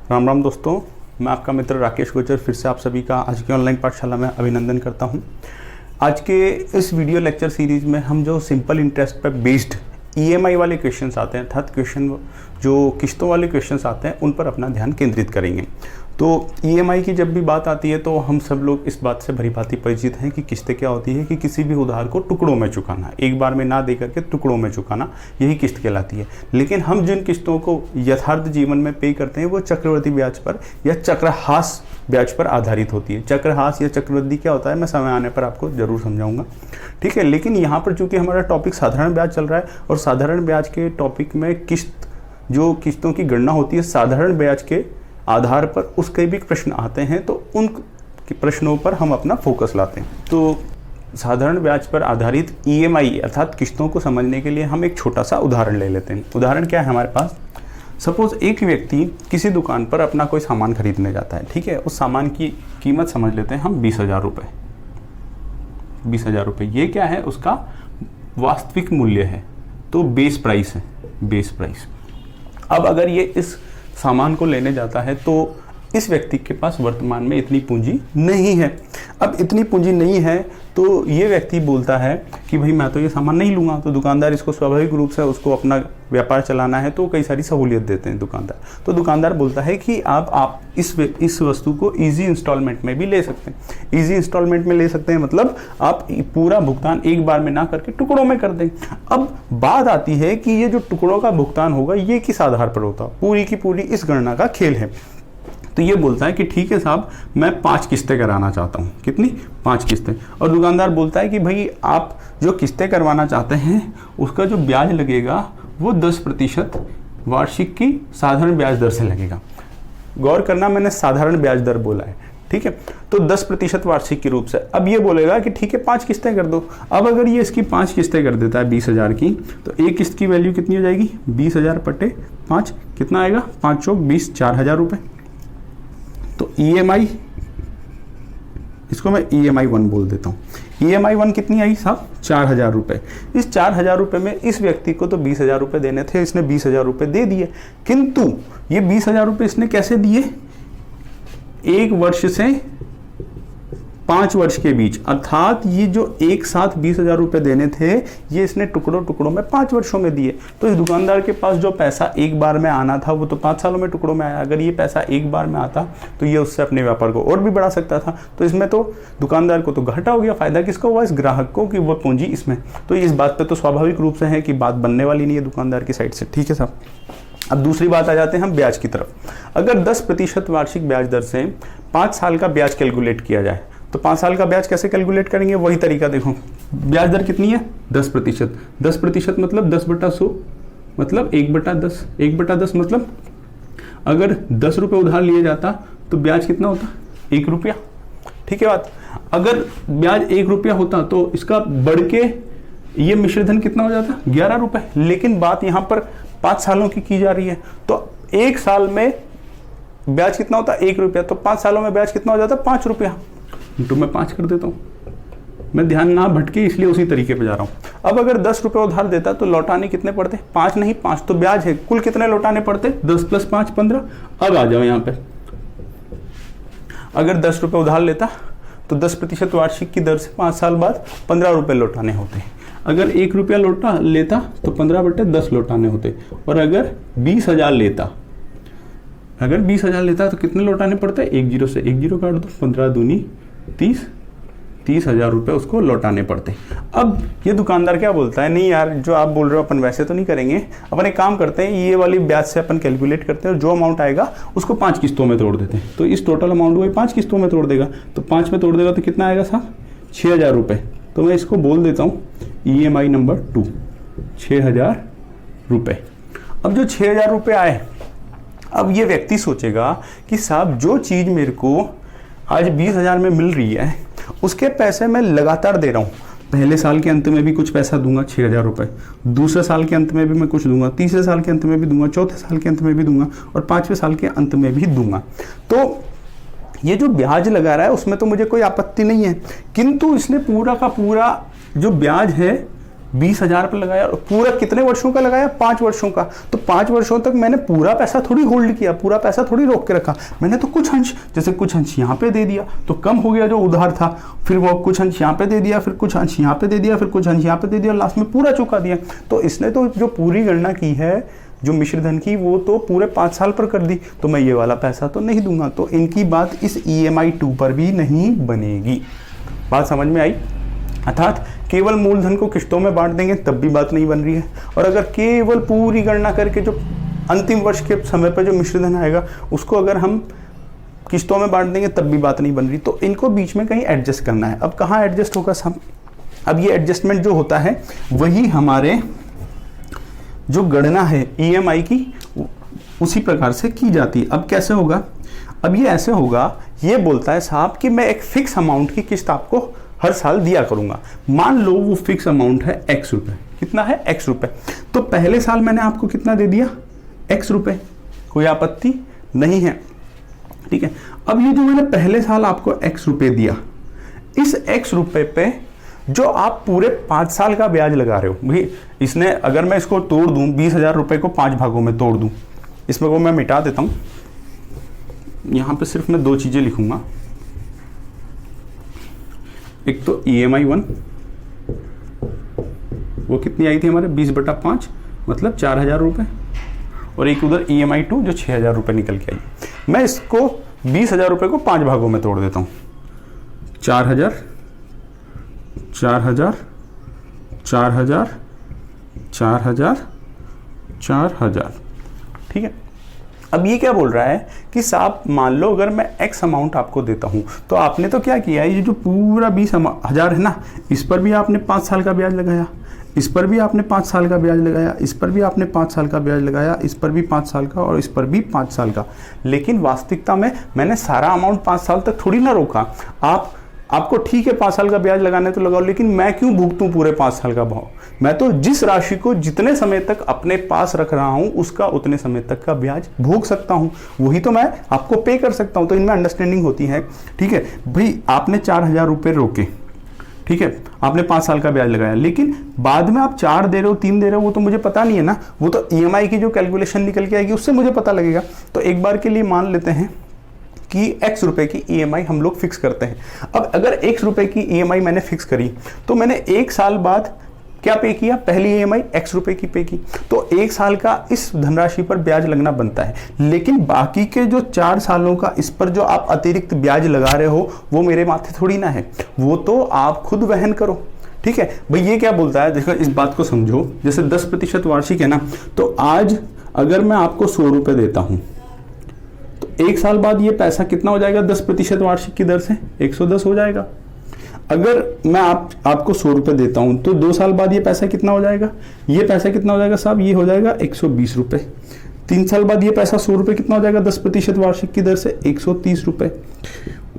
राम राम दोस्तों, मैं आपका मित्र राकेश गुर्जर फिर से आप सभी का आज की ऑनलाइन पाठशाला में अभिनंदन करता हूं। आज के इस वीडियो लेक्चर सीरीज़ में हम जो सिंपल इंटरेस्ट पर बेस्ड ईएमआई वाले क्वेश्चंस आते हैं अर्थात क्वेश्चन जो किस्तों वाले क्वेश्चंस आते हैं उन पर अपना ध्यान केंद्रित करेंगे। तो ईएमआई की जब भी बात आती है तो हम सब लोग इस बात से भली भांति परिचित हैं कि किस्तें क्या होती है कि किसी भी उधार को टुकड़ों में चुकाना, एक बार में ना दे करके टुकड़ों में चुकाना, यही किस्त कहलाती है। लेकिन हम जिन किस्तों को यथार्थ जीवन में पे करते हैं वो चक्रवृद्धि ब्याज पर या चक्रहास ब्याज पर आधारित होती है। चक्रहास या चक्रवृद्धि क्या होता है मैं समय आने पर आपको जरूर समझाऊंगा, ठीक है। लेकिन यहाँ पर चूंकि हमारा टॉपिक साधारण ब्याज चल रहा है और साधारण ब्याज के टॉपिक में किस्तों की गणना होती है साधारण ब्याज के आधार पर, उसके भी प्रश्न आते हैं तो उन प्रश्नों पर हम अपना फोकस लाते हैं। तो साधारण ब्याज पर आधारित ईएमआई अर्थात किस्तों को समझने के लिए हम एक छोटा सा उदाहरण ले लेते हैं। उदाहरण क्या है हमारे पास, सपोज एक व्यक्ति किसी दुकान पर अपना कोई सामान खरीदने जाता है, ठीक है। उस सामान की कीमत समझ लेते हैं हम 20,000 रुपये। 20,000 रुपये ये क्या है, उसका वास्तविक मूल्य है, तो बेस प्राइस है, बेस प्राइस। अब अगर ये इस सामान को लेने जाता है तो इस व्यक्ति के पास वर्तमान में इतनी पूंजी नहीं है। अब इतनी पूंजी नहीं है तो ये व्यक्ति बोलता है कि भाई मैं तो ये सामान नहीं लूँगा। तो दुकानदार इसको स्वाभाविक रूप से उसको अपना व्यापार चलाना है तो कई सारी सहूलियत देते हैं दुकानदार। तो दुकानदार बोलता है कि आप इस वस्तु को इजी इंस्टॉलमेंट में भी ले सकते हैं। इजी इंस्टॉलमेंट में ले सकते हैं मतलब आप पूरा भुगतान एक बार में ना करके टुकड़ों में कर दें। अब बात आती है कि ये जो टुकड़ों का भुगतान होगा ये किस आधार पर होता, पूरी की पूरी इस गणना का खेल है। तो ये बोलता है कि ठीक है साहब, मैं 5 किस्तें कराना चाहता हूँ। कितनी? 5 किस्तें। और दुकानदार बोलता है कि भाई आप जो किस्तें करवाना चाहते हैं उसका जो ब्याज लगेगा वो 10% वार्षिक की साधारण ब्याज दर से लगेगा। गौर करना, मैंने साधारण ब्याज दर बोला है, ठीक है। तो 10% वार्षिक के रूप से। अब ये बोलेगा कि ठीक है 5 किस्तें कर दो। अब अगर ये इसकी 5 किस्तें कर देता है 20,000 की, तो एक किस्त की वैल्यू कितनी हो जाएगी? 20,000 बटे 5 कितना आएगा? 5 चौक 20, 4,000 रुपये। तो ईएमआई, इसको मैं ईएमआई 1 बोल देता हूँ। ईएमआई 1 कितनी आई साहब? 4,000 रुपये। इस 4,000 रुपये में इस व्यक्ति को तो 20,000 रुपये देने थे, इसने 20,000 रुपये दे दिए। किंतु ये 20,000 रुपये इसने कैसे दिए? 1 वर्ष से 5 वर्ष के बीच, अर्थात ये जो एक साथ 20,000 रुपये देने थे ये इसने टुकड़ों में 5 वर्षों में दिए। तो इस दुकानदार के पास जो पैसा एक बार में आना था वो तो 5 सालों में टुकड़ों में आया। अगर ये पैसा एक बार में आता तो ये उससे अपने व्यापार को और भी बढ़ा सकता था। तो इसमें तो दुकानदार को तो घाटा हो गया, फायदा किसको हुआ? इस ग्राहक को, कि वो पूंजी इसमें। तो इस बात पर तो स्वाभाविक रूप से है कि बात बनने वाली नहीं है दुकानदार की साइड से, ठीक है साहब। अब दूसरी बात आ जाते हैं हम ब्याज की तरफ। अगर 10% वार्षिक ब्याज दर से 5 साल का ब्याज कैलकुलेट किया जाए तो 5 साल का ब्याज कैसे कैलकुलेट करेंगे? वही तरीका देखो। ब्याज दर कितनी है? 10%। 10% मतलब 10/100 मतलब 1/10। 1/10 मतलब अगर 10 रुपये उधार लिए जाता तो ब्याज कितना होता? 1 रुपया, ठीक है बात। अगर ब्याज 1 रुपया होता तो इसका बढ़ के ये मिश्रधन कितना हो जाता? 11 रुपये। लेकिन बात यहाँ पर 5 सालों की जा रही है तो 1 साल में ब्याज कितना होता? 1 रुपया। तो 5 सालों में ब्याज कितना हो जाता? 5 रुपया। तो मैं 5 कर देता हूँ, मैं ध्यान ना भटके इसलिए उसी तरीके पे जा रहा हूँ। अब अगर 10 रुपये उधार देता तो लौटाने कितने पड़ते? 5 नहीं, 5 तो ब्याज है। कुल कितने लौटाने पड़ते? 10 + 5 15। अब आ जाओ यहाँ पे, अगर 10 रुपये उधार लेता तो 10% वार्षिक की दर से 5 साल बाद 15 रुपये लौटाने होते। अगर 1 रुपया लेता तो 15/10 लौटाने होते। और अगर 20,000 लेता तो कितने लौटाने पड़ते? 1 0 से 1 0 काट दो, 15 दूनी 30,000 रुपये उसको लौटाने पड़ते। अब ये दुकानदार क्या बोलता है, नहीं यार जो आप बोल रहे हो अपन वैसे तो नहीं करेंगे, अपन एक काम करते हैं, ये वाली ब्याज से अपन कैलकुलेट करते हैं और जो अमाउंट आएगा उसको 5 किस्तों में तोड़ देते हैं। तो इस टोटल अमाउंट को 5 किस्तों में तोड़ देगा। तो 5 में तोड़ देगा तो कितना आएगा साहब? 6,000 रुपये। तो मैं इसको बोल देता हूँ ईएमआई नंबर 2, 6,000 रुपये। अब जो 6,000 रुपये आए, अब ये व्यक्ति सोचेगा कि साहब जो चीज़ मेरे को आज 20,000 में मिल रही है उसके पैसे मैं लगातार दे रहा हूँ। पहले साल के अंत में भी कुछ पैसा दूंगा 6,000 रुपये, दूसरे साल के अंत में भी मैं कुछ दूंगा, तीसरे साल के अंत में भी दूंगा, चौथे साल के अंत में भी दूंगा और 5वें साल के अंत में भी दूंगा। तो ये जो ब्याज लगा रहा है उसमें तो मुझे कोई आपत्ति नहीं है, किंतु इसने पूरा का पूरा जो ब्याज है 20,000 पर लगाया और पूरा कितने वर्षों का लगाया, 5 वर्षों का। तो 5 वर्षों तक मैंने पूरा पैसा थोड़ी होल्ड किया, पूरा पैसा थोड़ी रोक के रखा, मैंने तो कुछ अंश, जैसे कुछ अंश यहाँ पे दे दिया तो कम हो गया जो उधार था, फिर वो कुछ अंश यहाँ पे दे दिया, फिर कुछ अंश यहाँ पे दे दिया, फिर कुछ अंश यहाँ पे दे दिया, लास्ट में पूरा चुका दिया। तो इसने तो जो पूरी गणना की है जो मिश्रधन की वो तो पूरे 5 साल पर कर दी, तो मैं ये वाला पैसा तो नहीं दूंगा। तो इनकी बात इस EMI 2 पर भी नहीं बनेगी। बात समझ में आई? अर्थात केवल मूलधन को किस्तों में बांट देंगे तब भी बात नहीं बन रही है, और अगर केवल पूरी गणना करके जो अंतिम वर्ष के समय पर जो मिश्रधन आएगा उसको अगर हम किस्तों में बांट देंगे तब भी बात नहीं बन रही। तो इनको बीच में कहीं एडजस्ट करना है। अब कहाँ एडजस्ट होगा साहब? अब ये एडजस्टमेंट जो होता है वही हमारे जो गणना है EMI की उसी प्रकार से की जाती है। अब कैसे होगा? अब ये ऐसे होगा, ये बोलता है साहब कि मैं एक फिक्स अमाउंट की किस्त आपको हर साल दिया करूंगा। मान लो वो फिक्स अमाउंट है X रुपए। कितना है? X रुपए। तो पहले साल मैंने आपको कितना दे दिया? X रुपए। कोई आपत्ति नहीं है, ठीक है। अब ये जो मैंने पहले साल आपको X रुपए दिया, इस X रुपए पे जो आप पूरे 5 साल का ब्याज लगा रहे हो, भाई इसने अगर मैं इसको तोड़ दूं, 20,000 रुपए को 5 भागों में तोड़ दूं, इसमें को मैं मिटा देता हूं। यहां पे सिर्फ मैं 2 चीजें लिखूंगा, एक तो EMI 1 वो कितनी आई थी हमारे 20/5 मतलब 4,000 रुपए, और एक उधर EMI 2 जो 6,000 रुपए निकल के आई। मैं इसको 20,000 रुपए को 5 भागों में तोड़ देता हूं। 4,000 4,000 4,000 4,000 4,000, ठीक है। अब ये क्या बोल रहा है कि साहब मान लो अगर मैं X अमाउंट आपको देता हूं, तो आपने तो क्या किया, ये जो पूरा 20,000 है ना, इस पर भी आपने 5 साल का ब्याज लगाया, इस पर भी आपने 5 साल का ब्याज लगाया, इस पर भी आपने 5 साल का ब्याज लगाया, इस पर भी 5 साल का और इस पर भी 5 साल का। लेकिन वास्तविकता में मैंने सारा अमाउंट 5 साल तक थोड़ी ना रोका। आपको ठीक है 5 साल का ब्याज लगाने तो लगाओ, लेकिन मैं क्यों भुगतूं पूरे 5 साल का भाव? मैं तो जिस राशि को जितने समय तक अपने पास रख रहा हूं उसका उतने समय तक का ब्याज भोग सकता हूं, वही तो मैं आपको पे कर सकता हूं। तो इनमें अंडरस्टैंडिंग होती है, ठीक है भाई। आपने 4,000 रुपए रोके, ठीक है, आपने 5 साल का ब्याज लगाया, लेकिन बाद में आप 4 दे रहे हो 3 दे रहे हो वो तो मुझे पता नहीं है ना, वो तो EMI की जो कैलकुलेशन निकल के आएगी उससे मुझे पता लगेगा। तो एक बार के लिए मान लेते हैं कि X रुपए की EMI हम लोग फिक्स करते हैं। अब अगर X रुपए की EMI मैंने फिक्स करी तो मैंने 1 साल बाद क्या पे किया? पहली EMI X रुपए की पे की, तो 1 साल का इस धनराशि पर ब्याज लगना बनता है। लेकिन बाकी के जो 4 सालों का इस पर जो आप अतिरिक्त ब्याज लगा रहे हो वो मेरे माथे थोड़ी ना है, वो तो आप खुद वहन करो, ठीक है भाई। ये क्या बोलता है, देखो इस बात को समझो। जैसे 10% वार्षिक है ना, तो आज अगर मैं आपको 100 रुपए देता हूं तो 1 साल बाद ये पैसा कितना हो जाएगा? 10% वार्षिक की दर से 110 हो जाएगा। अगर मैं आपको 100 रुपए देता हूं तो 2 साल बाद ये पैसा कितना हो जाएगा? ये पैसा कितना हो जाएगा साहब? ये हो जाएगा 120 रुपए। 3 साल बाद ये पैसा 100 रुपए कितना हो जाएगा? 10% वार्षिक की दर से 130 रुपए।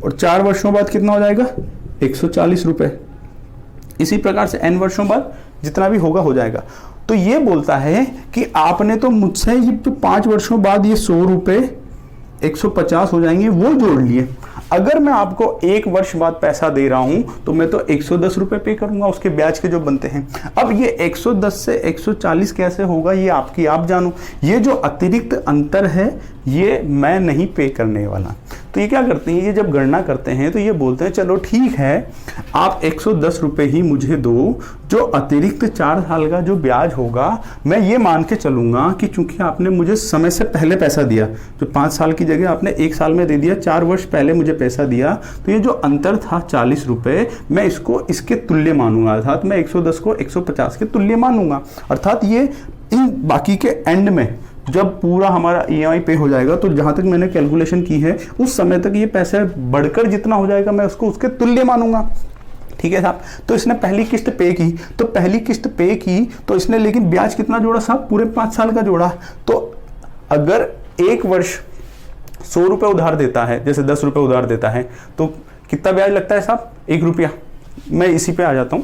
और 4 वर्षों बाद कितना हो जाएगा? 140 रुपए। इसी प्रकार से n वर्षों बाद जितना भी होगा हो जाएगा। तो ये बोलता है कि आपने तो मुझसे ये 5 वर्षों बाद ये 100 रुपए 150 हो जाएंगे वो जोड़ लिए। अगर मैं आपको 1 वर्ष बाद पैसा दे रहा हूं तो मैं तो 110 रुपए पे करूंगा उसके ब्याज के जो बनते हैं। अब ये 110 से 140 कैसे होगा ये आपकी आप जानो। ये जो अतिरिक्त अंतर है ये मैं नहीं पे करने वाला। तो ये क्या करते हैं, ये जब गणना करते हैं तो ये बोलते हैं चलो ठीक है आप 110 रुपए ही मुझे दो, जो अतिरिक्त 4 साल का जो ब्याज होगा मैं ये मान के चलूंगा कि चूंकि आपने मुझे समय से पहले पैसा दिया, जो 5 साल की जगह आपने 1 साल में दे दिया, 4 वर्ष पहले मुझे पैसा दिया, तो ये जो अंतर था 40 रुपए मैं इसको इसके तुल्य मानूंगा, अर्थात मैं 110 को 150 के तुल्य मानूंगा। अर्थात ये इन बाकी के एंड में जब पूरा हमारा EMI पे हो जाएगा तो जहां तक मैंने कैलकुलेशन की है उस समय तक ये पैसे बढ़कर जितना हो जाएगा मैं उसको उसके तुल्य मानूंगा। ठीक है साहब। तो इसने पहली किस्त पे की, तो पहली किस्त पे की तो इसने लेकिन ब्याज कितना जोड़ा साहब? पूरे 5 साल का जोड़ा। तो अगर 1 वर्ष 100 रुपए उधार देता है, जैसे 10 रुपए उधार देता है, तो कितना ब्याज लगता है साहब? 1 रुपया। मैं इसी पे आ जाता हूं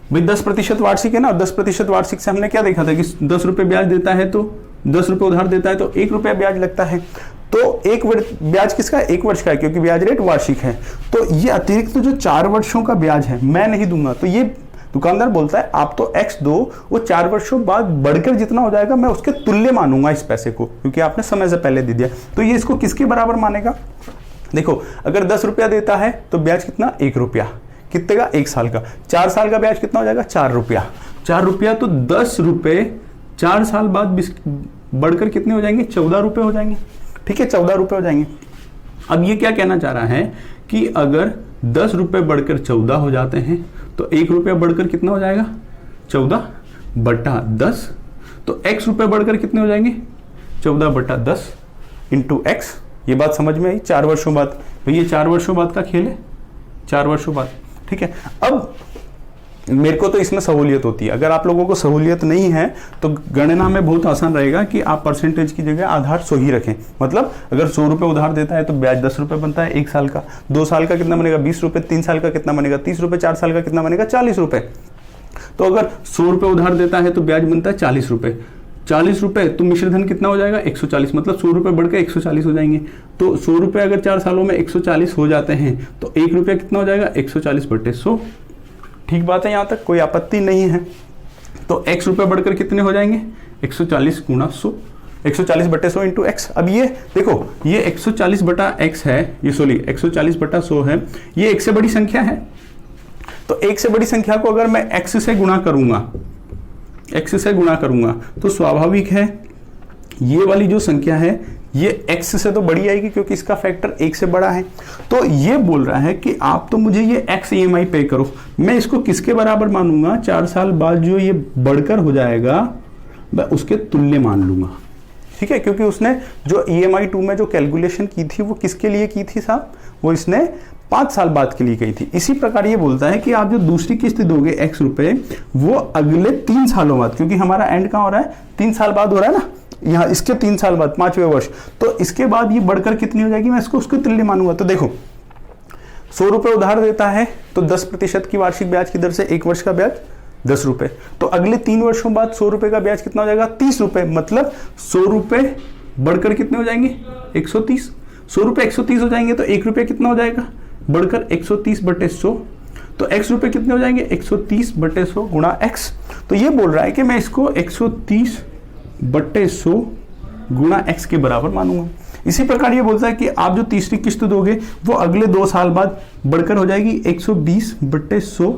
भाई, 10% वार्षिक है ना, 10% वार्षिक से हमने क्या देखा था कि 10 रुपए ब्याज देता है तो 10 रुपए उधार देता है तो 1 रुपया ब्याज लगता है। तो एक ब्याज किसका, 1 वर्ष का है, क्योंकि ब्याज रेट वार्षिक है। तो ये अतिरिक्त तो जो 4 वर्षों का ब्याज है मैं नहीं दूंगा। तो ये दुकानदार बोलता है आप तो x दो, वो 4 वर्षों बाद बढ़कर जितना हो जाएगा मैं उसके तुल्य मानूंगा इस पैसे को, क्योंकि आपने समय से पहले दे दिया। तो ये इसको किसके बराबर मानेगा, देखो अगर 10 रुपया देता है तो ब्याज कितना, 1 रुपया, कितने का, 1 साल का। 4 साल का ब्याज कितना हो जाएगा, 4 रुपया। 4 रुपया तो 10 रुपये 4 साल बाद बढ़कर कितने हो जाएंगे, 14 रुपये हो जाएंगे। ठीक है, 14 रुपये हो जाएंगे। अब ये क्या कहना चाह रहा है कि अगर 10 रुपये बढ़कर 14 हो जाते हैं तो 1 रुपया बढ़कर कितना हो जाएगा, 14 बटा 10। तो x रुपये बढ़कर कितने हो जाएंगे, 14 बटा 10 इंटू x। ये बात समझ में आई, 4 वर्षों बाद। तो ये 4 वर्षों बाद का खेल है, 4 वर्षों बाद। ठीक है, अब मेरे को तो इसमें सहूलियत होती है, अगर आप लोगों को सहूलियत नहीं है तो गणना में बहुत आसान रहेगा कि आप परसेंटेज की जगह आधार 100 ही रखें। मतलब अगर 100 रुपये उधार देता है तो ब्याज 10 रुपये बनता है 1 साल का, 2 साल का कितना बनेगा 20 रुपये, 3 साल का कितना बनेगा 30 रुपये, 4 साल का कितना बनेगा 40 रुपये। तो अगर 100 रुपये उधार देता है तो ब्याज बनता है 40 रुपये, 40 रुपये तो मिश्रधन कितना हो जाएगा 140, मतलब 100 रुपये बढ़कर 140 हो जाएंगे। तो 100 रुपये अगर 4 सालों में 140 हो जाते हैं तो 1 रुपया कितना हो जाएगा 140 बटे 100। ठीक बात है, यहाँ तक कोई आपत्ति नहीं है। तो x रुपये बढ़कर कितने हो जाएंगे 140 गुणा 100, 140 बटे 100 इंटू एक्स। अब ये देखो ये 140 बटा x है, ये सॉरी 140 बटा 100 है, ये 1 से बड़ी संख्या है। तो 1 से बड़ी संख्या को अगर मैं x से गुणा करूंगा, x से गुणा करूंगा तो स्वाभाविक है ये वाली जो संख्या है ये x से तो बड़ी आएगी क्योंकि इसका फैक्टर 1 से बड़ा है। तो ये बोल रहा है कि आप तो मुझे ये x EMI पे करो, मैं इसको किसके बराबर मानूंगा, 4 साल बाद जो ये बढ़कर हो जाएगा मैं उसके तुल्य मान लूंगा। ठीक है, क्योंकि उसने जो EMI 2 में जो कैलकुलेशन की थी वो किसके लिए की थी साहब, वो इसने 5 साल बाद के लिए गई थी। इसी प्रकार ये बोलता है कि आप जो दूसरी किस्त दोगे x रुपए वो अगले 3 सालों बाद, क्योंकि हमारा एंड कहाँ हो रहा है 3 साल बाद हो रहा है ना, यहाँ इसके 3 साल बाद 5वें वर्ष, तो इसके बाद ये बढ़कर कितनी हो जाएगी, मैं इसको उसके तुल्य मानूंगा। तो देखो 100 रुपये उधार देता है तो 10% की वार्षिक ब्याज की दर से 1 वर्ष का ब्याज 10 रुपये, तो अगले 3 वर्षों बाद 100 रुपये का ब्याज कितना हो जाएगा 30 रुपये, मतलब 100 रुपये बढ़कर कितने हो जाएंगे 130, 100 रुपये 130 हो जाएंगे तो 1 रुपये कितना हो जाएगा बढ़कर 130 बटे 100, तो x रुपये कितने हो जाएंगे 130 बटे 100 गुणा x। तो ये बोल रहा है कि मैं इसको 130 बटे 100 गुणा x के बराबर मानूंगा। इसी प्रकार ये बोलता है कि आप जो तीसरी किस्त दोगे वो अगले 2 साल बाद बढ़कर हो जाएगी 120 बटे 100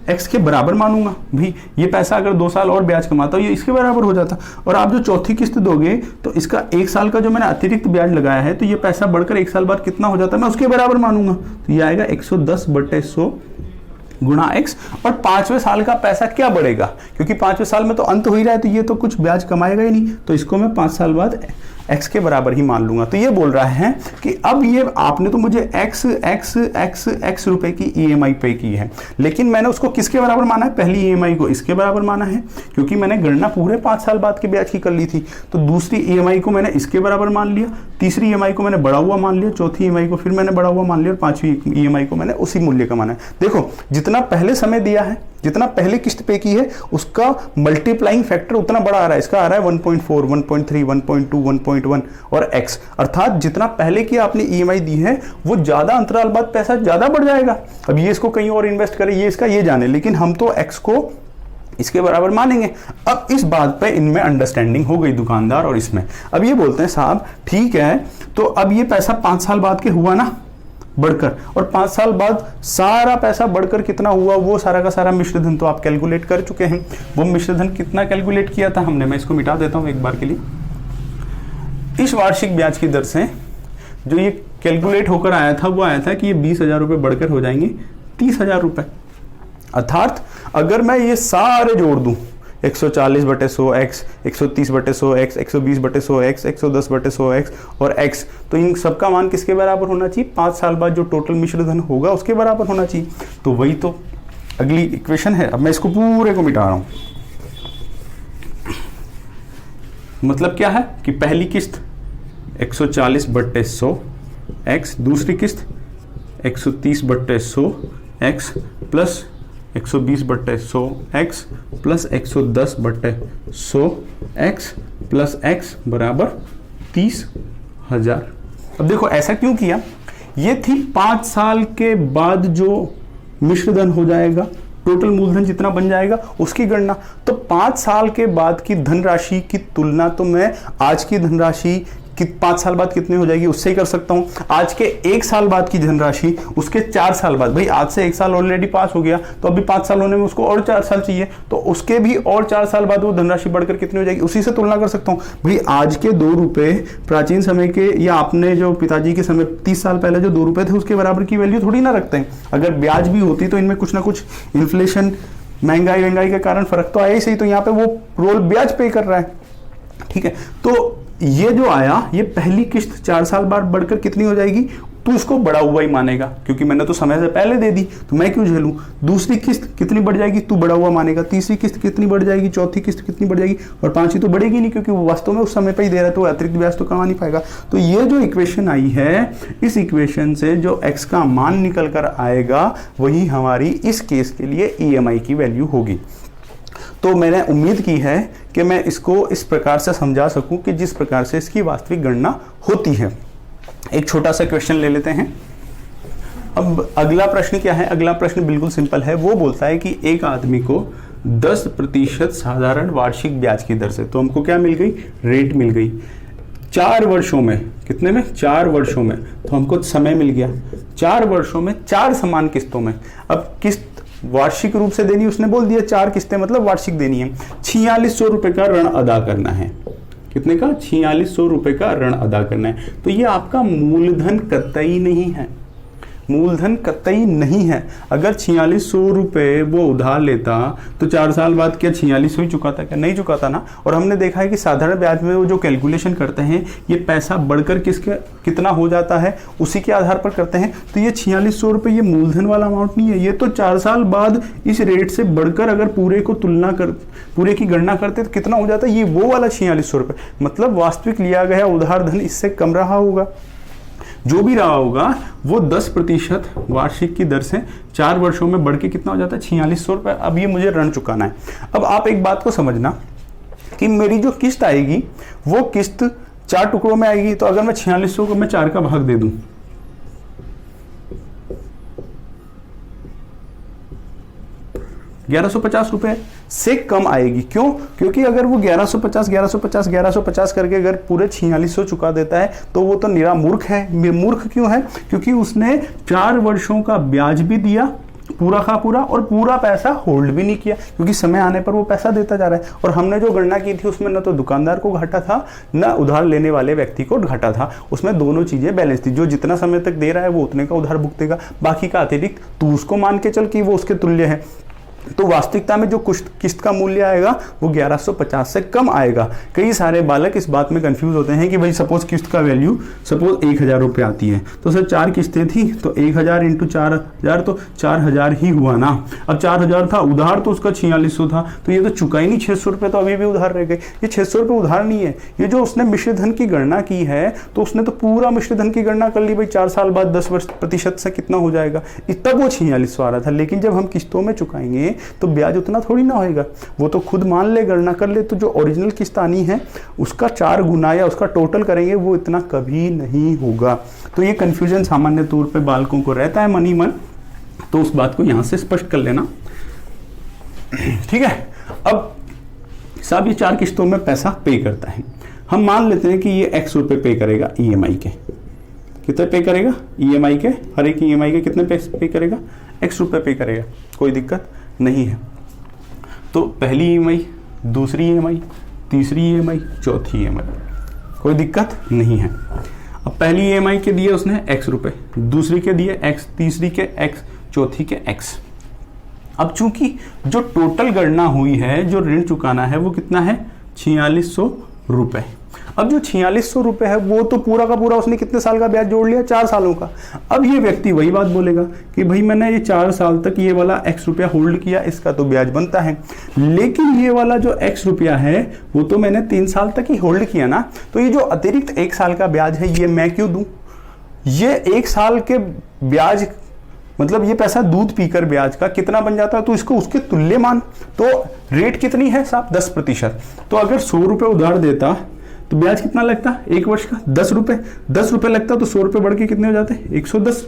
x के बराबर मानूंगा। भी ये पैसा अगर 2 साल और ब्याज कमाता ये इसके बराबर हो जाता। और आप जो चौथी किस्त दोगे तो इसका 1 साल का जो मैंने अतिरिक्त ब्याज लगाया है तो ये पैसा बढ़कर 1 साल बाद कितना हो जाता है मैं उसके बराबर मानूंगा। तो ये आएगा 110 बटे 100 गुणा x। और 5वें साल का पैसा क्या बढ़ेगा, क्योंकि 5वें साल में तो अंत हो ही रहा है तो ये तो कुछ ब्याज कमाएगा ही नहीं, तो इसको मैं 5 साल बाद x के बराबर ही मान लूंगा। तो ये बोल रहा है कि अब ये आपने तो मुझे x रुपए की EMI पे की है, लेकिन मैंने उसको किसके बराबर माना है, पहली EMI को इसके बराबर माना है क्योंकि मैंने गणना पूरे 5 साल बाद के ब्याज की कर ली थी। तो दूसरी EMI को मैंने इसके बराबर मान लिया, तीसरी EMI को मैंने बढ़ा हुआ मान लिया, चौथी EMI को फिर मैंने बढ़ा हुआ मान लिया और 5वीं EMI को मैंने उसी मूल्य का माना है। देखो जितना पहले समय दिया है, जितना पहले किस्त पे की है उसका मल्टीप्लाइंग फैक्टर उतना बड़ा आ रहा है, इसका आ रहा है 1.4, 1.3, 1.2, 1.1 और x, अर्थात जितना पहले की आपने EMI दी है वो ज्यादा अंतराल बाद पैसा ज्यादा बढ़ जाएगा। अब ये इसको कहीं और इन्वेस्ट करे ये इसका ये जाने, लेकिन हम तो x को इसके बराबर मानेंगे। अब इस बात पे इनमें अंडरस्टैंडिंग हो गई दुकानदार और इसमें। अब ये बोलते हैं साहब ठीक है, तो अब ये पैसा 5 साल बाद के हुआ ना बढ़कर, और 5 साल बाद सारा पैसा बढ़कर कितना हुआ वो सारा का सारा मिश्रधन तो आप कैलकुलेट कर चुके हैं। वो मिश्रधन कितना कैलकुलेट किया था हमने, मैं इसको मिटा देता हूं एक बार के लिए। इस वार्षिक ब्याज की दर से जो ये कैलकुलेट होकर आया था वो आया था कि ये 20,000 रुपये बढ़कर हो जाएंगे 30,000 रुपये। अर्थात अगर मैं ये सारे जोड़ दूं 140 बटे 100 x, 130 बटे 100 x, 120 बटे 100 x, 110 बटे 100 x और x, तो इन सबका मान किसके बराबर होना चाहिए, 5 साल बाद जो टोटल मिश्रधन होगा उसके बराबर होना चाहिए। तो वही तो अगली इक्वेशन है। अब मैं इसको पूरे को मिटा रहा हूं। मतलब क्या है कि पहली किस्त 140 बटे 100 x, दूसरी किस्त 130 बटे 100 x प्लस 120 बटे 100 x प्लस 110 बटे 100 x प्लस x बराबर 30 1000। अब देखो ऐसा क्यों किया, ये थी 5 साल के बाद जो मिश्र धन हो जाएगा, टोटल मूलधन जितना बन जाएगा उसकी गणना। तो 5 साल के बाद की धनराशि की तुलना तो मैं आज की धनराशि कि 5 साल बाद कितनी हो जाएगी उससे ही कर सकता हूं। आज के 1 साल बाद की धनराशि उसके 4 साल बाद, भाई आज से 1 साल ऑलरेडी पास हो गया तो अभी 5 साल होने में उसको और 4 साल चाहिए, तो उसके भी और 4 साल बाद वो धनराशि बढ़कर कितनी हो जाएगी उसी से तुलना कर सकता हूं। भाई आज के 2 रुपए प्राचीन समय के या अपने जो पिताजी के समय 30 साल पहले जो 2 रुपए थे उसके बराबर की वैल्यू थोड़ी ना रखते हैं। अगर ब्याज भी होती तो इनमें कुछ ना कुछ इन्फ्लेशन, महंगाई के कारण फर्क तो आया ही सही, तो यहाँ पे वो रोल ब्याज पे कर रहा है। ठीक है, तो ये जो आया ये पहली किस्त 4 साल बाद बढ़कर कितनी हो जाएगी, तो इसको बढ़ा हुआ ही मानेगा क्योंकि मैंने तो समय से पहले दे दी तो मैं क्यों झेलूं। दूसरी किस्त कितनी बढ़ जाएगी, तू बढ़ा हुआ मानेगा। तीसरी किस्त कितनी बढ़ जाएगी, चौथी किस्त कितनी बढ़ जाएगी, और पांचवी तो बढ़ेगी नहीं क्योंकि वो वास्तव में उस समय पे ही दे रहा है तो अतिरिक्त ब्याज तो कमा नहीं पाएगा। तो ये जो इक्वेशन आई है, इस इक्वेशन से जो एक्स का मान निकल कर आएगा वही हमारी इस केस के लिए EMI की वैल्यू होगी। तो मैंने उम्मीद की है कि मैं इसको इस प्रकार से समझा सकूं कि जिस प्रकार से इसकी वास्तविक गणना होती है। एक छोटा सा क्वेश्चन ले लेते हैं। अब अगला प्रश्न क्या है, अगला प्रश्न बिल्कुल सिंपल है। वो बोलता है कि एक आदमी को 10% साधारण वार्षिक ब्याज की दर से, तो हमको क्या मिल गई, रेट मिल गई 4 वर्षों में। कितने में, 4 वर्षों में। तो हमको समय मिल गया 4 वर्षों में 4 समान किस्तों में। अब किस्त वार्षिक रूप से देनी, उसने बोल दिया 4 किस्तें मतलब वार्षिक देनी है। 4600 रुपए का ऋण अदा करना है। कितने का, 4600 रुपए का ऋण अदा करना है। तो ये आपका मूलधन कतई नहीं है, मूलधन कतई नहीं है। अगर 4600 रुपए वो उधार लेता तो 4 साल बाद क्या 4600 ही चुकाता, क्या नहीं चुकाता ना। और हमने देखा है कि साधारण ब्याज में वो जो कैलकुलेशन करते हैं ये पैसा बढ़कर किसके कितना हो जाता है उसी के आधार पर करते हैं। तो ये 4600 रुपए ये मूलधन वाला अमाउंट नहीं है, ये तो 4 साल बाद इस रेट से बढ़कर अगर पूरे को तुलना कर पूरे की गणना करते तो कितना हो जाता है, ये वो वाला 4600 रुपए। मतलब वास्तविक लिया गया उधार धन इससे कम रहा होगा, जो भी रहा होगा वो 10% वार्षिक की दर से 4 वर्षों में बढ़ के कितना हो जाता है, 4600 रुपए। अब ये मुझे ऋण चुकाना है। अब आप एक बात को समझना कि मेरी जो किस्त आएगी वो किस्त 4 टुकड़ों में आएगी। तो अगर मैं 4600 को मैं 4 का भाग दे दूं, 1150 रुपए से कम आएगी। क्यों, क्योंकि अगर वो 1150 करके अगर पूरे 4600 चुका देता है तो वो तो निरा मूर्ख है। मूर्ख क्यों है, क्योंकि उसने 4 वर्षों का ब्याज भी दिया पूरा का पूरा और पूरा पैसा होल्ड भी नहीं किया, क्योंकि समय आने पर वो पैसा देता जा रहा है। और हमने जो गणना की थी उसमें न तो दुकानदार को घाटा था न उधार लेने वाले व्यक्ति को घाटा था, उसमें दोनों चीजें बैलेंस थी। जो जितना समय तक दे रहा है वो उतने का उधार भुगतेगा, बाकी का अतिरिक्त तू उसको मान के चल कि वो उसके तुल्य है। तो वास्तविकता में जो किस्त का मूल्य आएगा वो 1150 से कम आएगा। कई सारे बालक इस बात में कंफ्यूज होते हैं कि भाई सपोज किस्त का वैल्यू सपोज 1000 रुपये आती है तो सर 4 किस्तें थी तो 1000 इंटू 4000 तो 4000 ही हुआ ना। अब 4000 था, उधार तो उसका 4600 था, तो ये तो चुका ही नहीं 600 रुपये, तो अभी भी उधार रह गए। ये 600 रुपये उधार नहीं है, ये जो उसने मिश्र धन की गणना की है तो उसने तो पूरा मिश्र धन की गणना कर ली, भाई 4 साल बाद 10% से कितना हो जाएगा, तब वो 4600 आ रहा था। लेकिन जब हम किस्तों में चुकाएंगे तो ब्याज उतना थोड़ी ना होएगा, वो तो खुद मान ले गणना कर ले, तो जो ओरिजिनल किस्त आनी है उसका 4 गुना या उसका टोटल करेंगे वो इतना कभी नहीं होगा। तो ये कंफ्यूजन सामान्य तौर पे बालकों को रहता है मन ही मन, तो उस बात को यहां से स्पष्ट कर लेना। ठीक है, अब साहब ये 4 किस्तों में पैसा पे करता है, हम मान लेते हैं कि ये X रुपए पे करेगा EMI के। कितने पे करेगा EMI के, हर एक EMI के कितने पैसे पे करेगा, X रुपए पे करेगा, कोई दिक्कत नहीं है। तो पहली EMI, दूसरी EMI, तीसरी EMI, चौथी EMI, कोई दिक्कत नहीं है। अब पहली EMI के दिए उसने X रुपए, दूसरी के दिए X, तीसरी के X, चौथी के X। अब चूंकि जो टोटल गणना हुई है, जो ऋण चुकाना है वो कितना है, 4600 रुपए। अब जो 4600 रुपए है वो तो पूरा का पूरा उसने कितने साल का ब्याज जोड़ लिया, 4 सालों का। अब ये व्यक्ति वही बात बोलेगा कि भाई मैंने ये 4 साल तक ये वाला X रुपया होल्ड किया, इसका तो ब्याज बनता है, लेकिन ये वाला जो X रुपया है वो तो मैंने 3 साल तक ही होल्ड किया ना, तो ये जो अतिरिक्त 1 साल का ब्याज है ये मैं क्यों दूं। ये 1 साल के ब्याज मतलब ये पैसा दूध पीकर ब्याज का कितना बन जाता है, तो इसको उसके तुल्य मान। तो रेट कितनी है साहब, 10%। तो अगर 100 रुपये उधार देता तो ब्याज कितना लगता है एक वर्ष का 10 रुपए, 10 रुपए लगता तो 100 रुपए बढ़ के कितने हो जाते 110।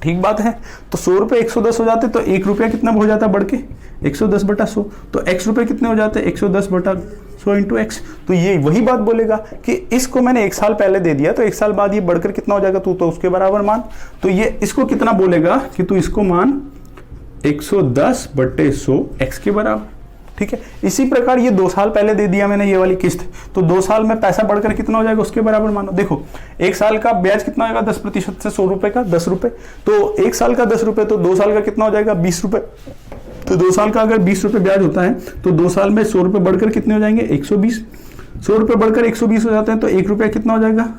ठीक बात है, तो 100 रुपए 110 हो जाते तो 1 रुपया कितना हो जाता बढ़ के 110 बटा 100, तो x रुपए कितने हो जाते 110 बटा 100 इंटू एक्स। तो ये वही बात बोलेगा कि इसको मैंने 1 साल पहले दे दिया तो 1 साल बाद ये बढ़कर कितना हो जाएगा, तू तो उसके बराबर मान। तो ये इसको कितना बोलेगा कि तू इसको मान 110 बटे 100 x के बराबर। ठीक है, इसी प्रकार ये 2 साल पहले दे दिया मैंने ये वाली किस्त, तो 2 साल में पैसा बढ़कर कितना हो जाएगा उसके बराबर मानो। देखो 1 साल का ब्याज कितना होगा 10% से 100 रुपए का 10 रुपए, तो 1 साल का 10 रुपए, तो 2 साल का कितना हो जाएगा 20 रुपए। तो 2 साल का अगर 20 रुपए ब्याज होता है तो 2 साल में 100 रुपए बढ़कर कितने हो जाएंगे 120, 100 रुपए बढ़कर 120 हो जाते हैं, तो 1 रुपया कितना हो जाएगा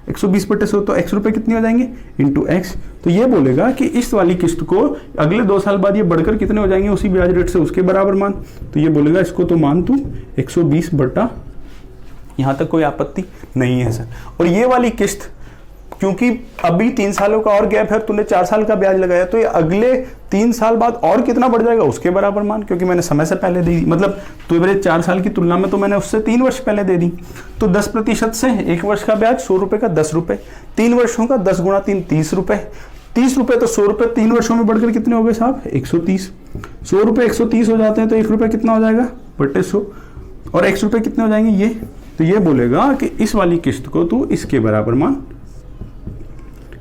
120 बटे 100, तो x रुपए कितने हो जाएंगे इंटू एक्स। तो ये बोलेगा कि इस वाली किस्त को अगले 2 साल बाद ये बढ़कर कितने हो जाएंगे उसी ब्याज रेट से उसके बराबर मान। तो ये बोलेगा इसको तो मान तू 120 बटा, यहां तक कोई आपत्ति नहीं है सर। और ये वाली किस्त क्योंकि अभी 3 सालों का और गैप है, तूने 4 साल का ब्याज लगाया, तो ये अगले 3 साल बाद और कितना बढ़ जाएगा उसके बराबर मान, क्योंकि मैंने समय से पहले दे दी, मतलब तो मेरे 4 साल की तुलना में तो मैंने उससे 3 वर्ष पहले दे दी। तो 10% से 1 वर्ष का ब्याज 100 रुपए का 10 रुपए, 3 वर्षों का 10 गुणा 3 30 रुपए, 30 रुपए तो 100 रुपए 3 वर्षों में बढ़कर कितने हो गए साहब 130, 100 रुपए 130 हो जाते हैं, तो 1 रुपया कितना हो जाएगा बटे 100, और x रुपए कितने हो जाएंगे ये। तो ये बोलेगा कि इस वाली किस्त को तू इसके बराबर मान,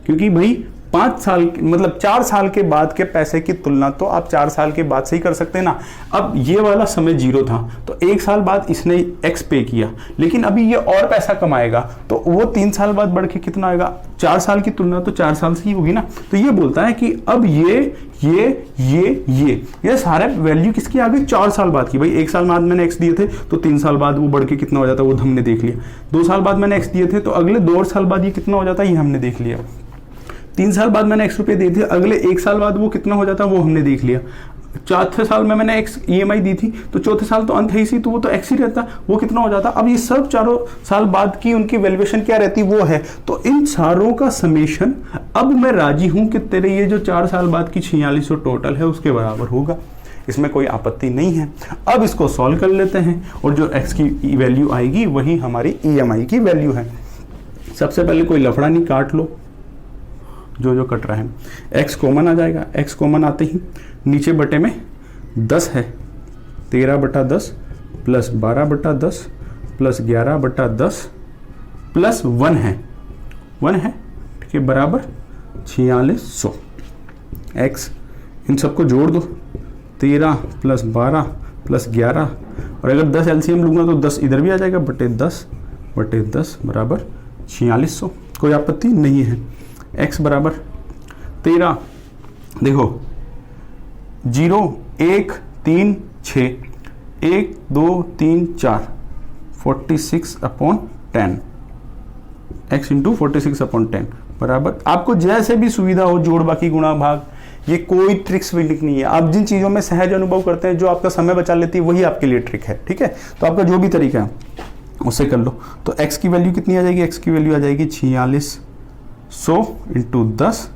क्योंकि भाई 5 साल मतलब 4 साल के बाद के पैसे की तुलना तो आप 4 साल के बाद से ही कर सकते हैं ना। अब ये वाला समय 0 था तो 1 साल बाद इसने x पे किया, लेकिन अभी ये और पैसा कमाएगा तो वो 3 साल बाद बढ़ के कितना आएगा, 4 साल की तुलना तो 4 साल से ही होगी ना। तो ये बोलता है कि अब ये सारे वैल्यू किसकी आ गई 4 साल बाद की। भाई 1 साल बाद मैंने x दिए थे तो 3 साल बाद वो बढ़ के कितना हो जाता है वो हमने देख लिया, 2 साल बाद मैंने x दिए थे तो अगले 2 साल बाद ये कितना हो जाता है ये हमने देख लिया, 3 साल बाद मैंने x रुपए दिए थे अगले 1 साल बाद वो कितना हो जाता है वो हमने देख लिया, 4थे साल में मैंने x EMI दी थी तो 4थे साल तो अंत है ही, तो वो तो x ही रहता, वो कितना हो जाता। अब ये सब 4 साल बाद की उनकी वैल्यूएशन क्या रहती वो है, तो इन सारों का समेशन अब मैं राजी हूं कि तेरे ये जो 4 साल बाद की 4600 टोटल है उसके बराबर होगा, इसमें कोई आपत्ति नहीं है। अब इसको सॉल्व कर लेते हैं और जो x की वैल्यू आएगी वही हमारी EMI की वैल्यू है। सबसे पहले कोई लफड़ा नहीं, काट लो जो कट रहा है। x कॉमन आ जाएगा, x कॉमन आते ही नीचे बटे में 10 है, 13 बटा 10 प्लस 12 बटा 10 प्लस 11 बटा 10 प्लस 1 है, ठीक है बराबर 4600। x इन सबको जोड़ दो, 13 प्लस 12 प्लस 11, और अगर 10 एलसीएम लूंगा तो 10 इधर भी आ जाएगा, बटे 10 बराबर 4600। कोई आपत्ति नहीं है। x बराबर 13, देखो 0 1 3 6 1 2 3 4 46/10, x इंटू 46/10 बराबर, आपको जैसे भी सुविधा हो जोड़ बाकी गुणा भाग, ये कोई ट्रिक्स विनिक नहीं है। आप जिन चीज़ों में सहज अनुभव करते हैं जो आपका समय बचा लेती है वही आपके लिए ट्रिक है, ठीक है। तो आपका जो भी तरीका है उससे कर लो। तो x की वैल्यू कितनी आ जाएगी, x की वैल्यू आ जाएगी 4600 इंटू 10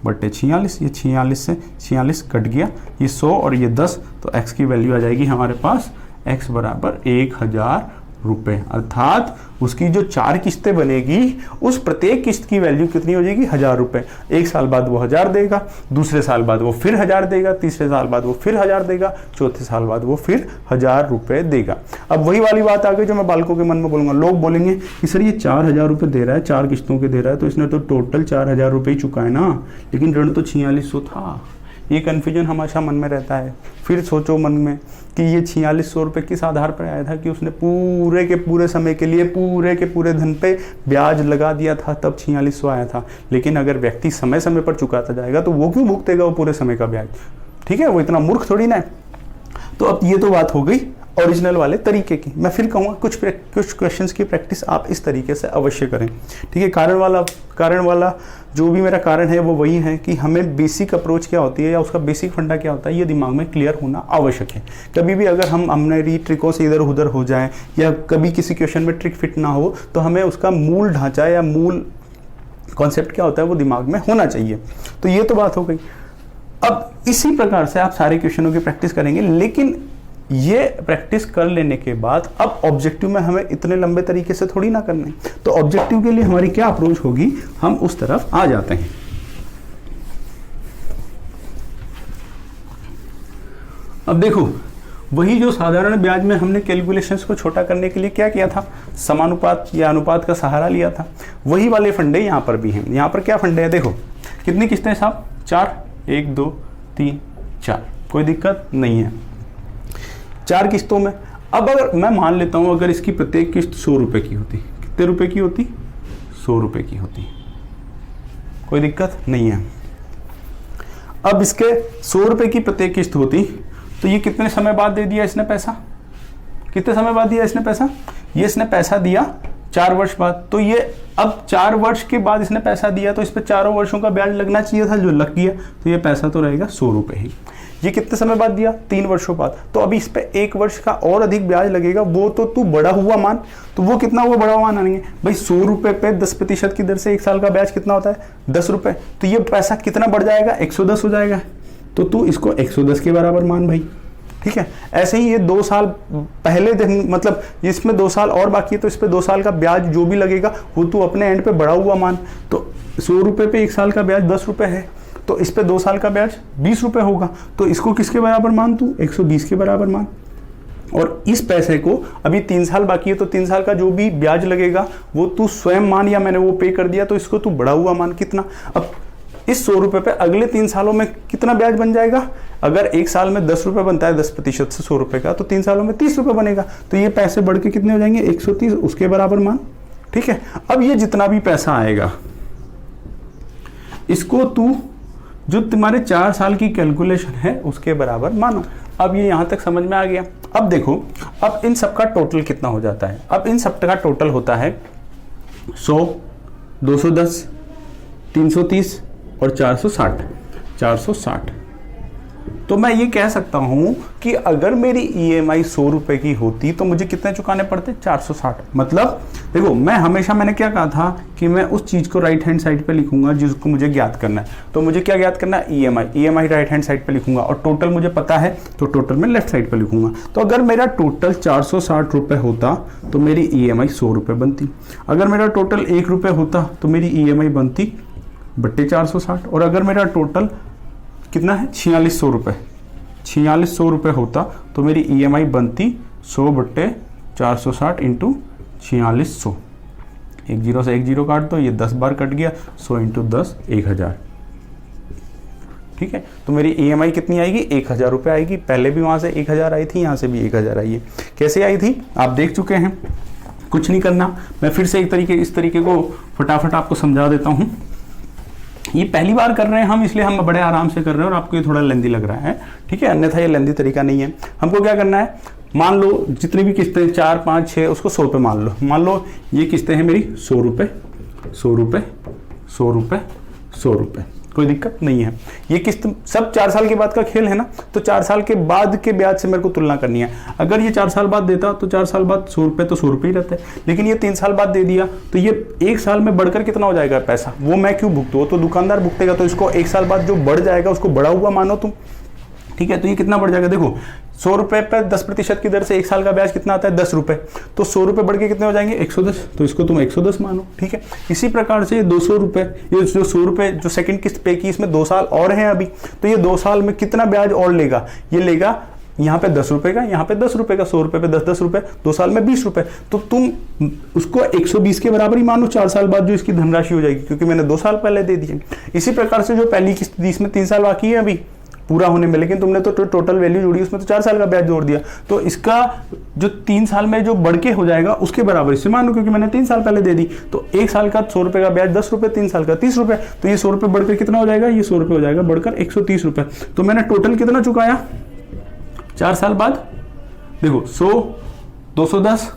बटे 46, ये 46 से 46 कट गया, ये 100 और ये 10, तो x की वैल्यू आ जाएगी हमारे पास x बराबर 1000 रुपये, अर्थात उसकी जो 4 किस्तें बनेगी उस प्रत्येक किस्त की वैल्यू कितनी हो जाएगी 1000 रुपये। 1 साल बाद वो 1000 देगा, दूसरे साल बाद वो फिर 1000 देगा, तीसरे साल बाद वो फिर 1000 देगा, चौथे साल बाद वो फिर 1000 रुपये देगा। अब वही वाली बात आ गई जो मैं बालकों के मन में बोलूंगा, लोग बोलेंगे कि सर ये 4000 रुपये दे रहा है, 4 किस्तों के दे रहा है, तो इसने तो टोटल 4000 रुपये ही चुका है ना, लेकिन ऋण तो 4600 था। ये कन्फ्यूजन हमेशा मन में रहता है। फिर सोचो मन में कि ये 4600 रुपये किस आधार पर आया था कि उसने पूरे के पूरे समय के लिए पूरे के पूरे धन पे ब्याज लगा दिया था, तब 4600 आया था। लेकिन अगर व्यक्ति समय समय पर चुकाता जाएगा तो वो क्यों भुगतेगा वो पूरे समय का ब्याज, ठीक है, वो इतना मूर्ख थोड़ी ना है। तो अब ये तो बात हो गई ओरिजिनल वाले तरीके की। मैं फिर कहूँगा कुछ क्वेश्चंस की प्रैक्टिस आप इस तरीके से अवश्य करें, ठीक है। कारण वाला जो भी मेरा कारण है वो वही है कि हमें बेसिक अप्रोच क्या होती है या उसका बेसिक फंडा क्या होता है ये दिमाग में क्लियर होना आवश्यक है। कभी भी अगर हम हमने ट्रिकों से इधर उधर हो जाए या कभी किसी क्वेश्चन में ट्रिक फिट ना हो तो हमें उसका मूल ढांचा या मूल कॉन्सेप्ट क्या होता है वो दिमाग में होना चाहिए। तो ये तो बात हो गई। अब इसी प्रकार से आप सारे क्वेश्चनों की प्रैक्टिस करेंगे, लेकिन ये प्रैक्टिस कर लेने के बाद अब ऑब्जेक्टिव में हमें इतने लंबे तरीके से थोड़ी ना करना है, तो ऑब्जेक्टिव के लिए हमारी क्या अप्रोच होगी, हम उस तरफ आ जाते हैं। अब देखो, वही जो साधारण ब्याज में हमने कैलकुलेशंस को छोटा करने के लिए क्या किया था, समानुपात या अनुपात का सहारा लिया था, वही वाले फंडे यहाँ पर भी हैं। यहाँ पर क्या फंडे हैं, देखो कितनी किस्तें साहब, 4, 1 2 3 4, कोई दिक्कत नहीं है 4 किस्तों में। अब अगर मैं मान लेता हूँ अगर इसकी प्रत्येक किस्त 100 रुपये की होती, कितने रुपए की होती, 100 रुपये की होती, कोई दिक्कत नहीं है। अब इसके 100 रुपये की प्रत्येक किस्त होती तो ये कितने समय बाद दे दिया इसने पैसा, कितने समय बाद दिया इसने पैसा, ये इसने पैसा दिया 4 वर्ष बाद। तो ये अब 4 वर्ष के बाद इसने पैसा दिया तो इस पर 4 वर्षों का ब्याज लगना चाहिए था, जो लग गया, तो ये पैसा तो रहेगा 100 रुपये ही। ये कितने समय बाद दिया, 3 वर्षों बाद, तो अभी इस पे 1 वर्ष का और अधिक ब्याज लगेगा, वो तो तू बड़ा हुआ मान, तो वो कितना हुआ बड़ा हुआ मानेंगे भाई, 100 रुपये पे 10% की दर से 1 साल का ब्याज कितना होता है, 10 रुपये, तो ये पैसा कितना बढ़ जाएगा, 110 हो जाएगा, तो तू इसको 110 के बराबर मान भाई, ठीक है। ऐसे ही ये 2 साल पहले दिन, मतलब इसमें 2 साल और बाकी है, तो इस पे 2 साल का ब्याज जो भी लगेगा वो तू अपने एंड पे बढ़ा हुआ मान, तो 100 रुपये पे 1 साल का ब्याज 10 रुपये है, तो इस पे 2 साल का ब्याज 20 रुपये होगा, तो इसको किसके बराबर मान तू, 120 के बराबर मान। और इस पैसे को अभी 3 साल बाकी है, तो 3 साल का जो भी ब्याज लगेगा वो तू स्वयं मान, या मैंने वो पे कर दिया, तो इसको तू बढ़ा हुआ मान कितना। अब इस 100 रुपये पे अगले 3 सालों में कितना ब्याज बन जाएगा, अगर 1 साल में 10 रुपये बनता है 10% से 100 रुपये का, तो 3 सालों में 30 रुपये बनेगा, तो ये पैसे बढ़ के कितने हो जाएंगे, 130, उसके बराबर मान, ठीक है। अब ये जितना भी पैसा आएगा इसको तू जो तुम्हारे 4 साल की कैलकुलेशन है उसके बराबर मानो। अब ये यहाँ तक समझ में आ गया। अब देखो, अब इन सब का टोटल कितना हो जाता है, अब इन सब का टोटल होता है 100, 210, 330 और 460, 460। तो मैं ये कह सकता हूं कि अगर मेरी EMI 100 रुपये की होती तो मुझे कितने चुकाने पड़ते, 460। मतलब देखो, मैंने क्या कहा था कि मैं उस चीज़ को राइट हैंड साइड पे लिखूंगा जिसको मुझे ज्ञात करना है। तो मुझे क्या ज्ञात करना है, EMI राइट हैंड साइड पे लिखूंगा, और टोटल मुझे पता है तो टोटल में लेफ्ट साइड पे लिखूंगा। तो अगर मेरा टोटल 460 रुपये होता तो मेरी EMI 100 रुपये बनती। अगर मेरा टोटल 1 रुपये होता तो मेरी EMI बनती बट्टे 460। और अगर मेरा टोटल कितना है, 4600 रुपये, 4600 रुपये होता तो मेरी EMI बनती 100 बट्टे 460 इंटू 4600। 1 0 से 1 0 काट दो, ये 10 बार कट गया, 100 इंटू 10 1000, ठीक है। तो मेरी EMI कितनी आएगी, 1000 रुपये आएगी। पहले भी वहाँ से 1000 आई थी, यहाँ से भी 1000 आई है। कैसे आई थी आप देख चुके हैं, कुछ नहीं करना, मैं फिर से इस तरीके को फटाफट आपको समझा देता हूँ। ये पहली बार कर रहे हैं हम, इसलिए हम बड़े आराम से कर रहे हैं और आपको ये थोड़ा लेंदी लग रहा है, ठीक है, अन्यथा ये लेंदी तरीका नहीं है। हमको क्या करना है, मान लो जितनी भी किस्तें 4 5 6 उसको 100 पे मान लो ये किस्तें हैं मेरी 100 रुपये, 100 रुपये, 100 रुपये, 100 रुपये, कोई दिक्कत नहीं है। ये किस्त सब 4 साल के बाद का खेल है ना, तो 4 साल के बाद के ब्याज से मेरे को तुलना करनी है। अगर ये 4 साल बाद देता तो 4 साल बाद 100 रुपये तो 100 रुपये ही रहते हैं, लेकिन ये 3 साल बाद दे दिया तो ये 1 साल में बढ़कर कितना हो जाएगा पैसा, वो मैं क्यों भुगतू, तो दुकानदार भुगतेगा। तो इसको 1 साल बाद जो बढ़ जाएगा उसको बढ़ा हुआ मानो तुम, ठीक है। तो ये कितना बढ़ जाएगा, देखो 100 रुपये पर 10% की दर से 1 साल का ब्याज कितना आता है, 10 रुपये, तो 100 रुपये बढ़ के कितने हो जाएंगे, 110, तो इसको तुम 110 मानो, ठीक है। इसी प्रकार से 200 रुपये, ये जो 100 रुपये जो सेकंड किस्त पे की, इसमें 2 साल और हैं अभी, तो ये 2 साल में कितना ब्याज और लेगा, ये लेगा यहाँ पे 10 रुपये का, यहाँ पे 10 रुपये का, 100 रुपये पे 10 रुपये, 2 साल में 20 रुपये, तो तुम उसको 120 के बराबर ही मानो 4 साल बाद जो इसकी धनराशि हो जाएगी, क्योंकि मैंने 2 साल पहले दे दी। इसी प्रकार से जो पहली किस्त थी इसमें 3 साल बाकी है अभी पूरा होने में, लेकिन तुमने तो टोटल वैल्यू जोड़ी उसमें तो 4 साल का ब्याज जोड़ दिया, तो इसका जो 3 साल में जो बढ़ के हो जाएगा उसके बराबर इसे मानो, क्योंकि मैंने 3 साल पहले दे दी। तो 1 साल का 100 रुपये का ब्याज 10 रुपये, 3 साल का 30 रुपये, तो ये 100 रुपये बढ़कर कितना हो जाएगा, ये 100 रुपये हो जाएगा बढ़कर 130 रुपये। तो मैंने टोटल कितना चुकाया 4 साल बाद, देखो 100, 210,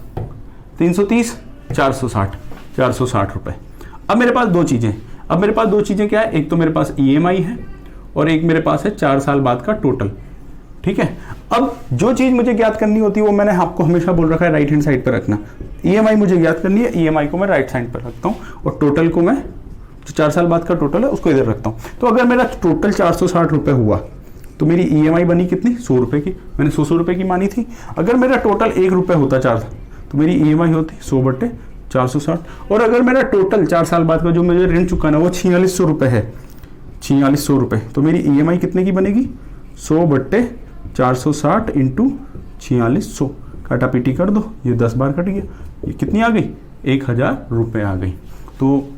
330, 460, 460 रुपये। अब मेरे पास दो चीज़ें क्या है, एक तो मेरे पास EMI है और एक मेरे पास है 4 साल बाद का टोटल, ठीक है। अब जो चीज़ मुझे ज्ञात करनी होती है वो मैंने आपको हमेशा बोल रखा है राइट हैंड साइड पर रखना। EMI मुझे ज्ञात करनी है, EMI को मैं राइट साइड पर रखता हूँ और टोटल को मैं जो 4 साल बाद का टोटल है उसको इधर रखता हूँ। तो अगर मेरा टोटल 460 रुपये हुआ तो मेरी EMI बनी कितनी, 100 रुपये की। मैंने 100 रुपये की मानी थी। अगर मेरा टोटल 1 रुपये होता 4 तो मेरी EMI होती 100/460। और अगर मेरा टोटल 4 साल बाद का जो मुझे ऋण चुकाना वो 4600 रुपये है, 4600 रुपये, तो मेरी EMI कितने की बनेगी, 100/460 इंटू 4600। काटा पीटी कर दो, ये 10 बार कट गया, ये कितनी आ गई, 1000 रुपये आ गई। तो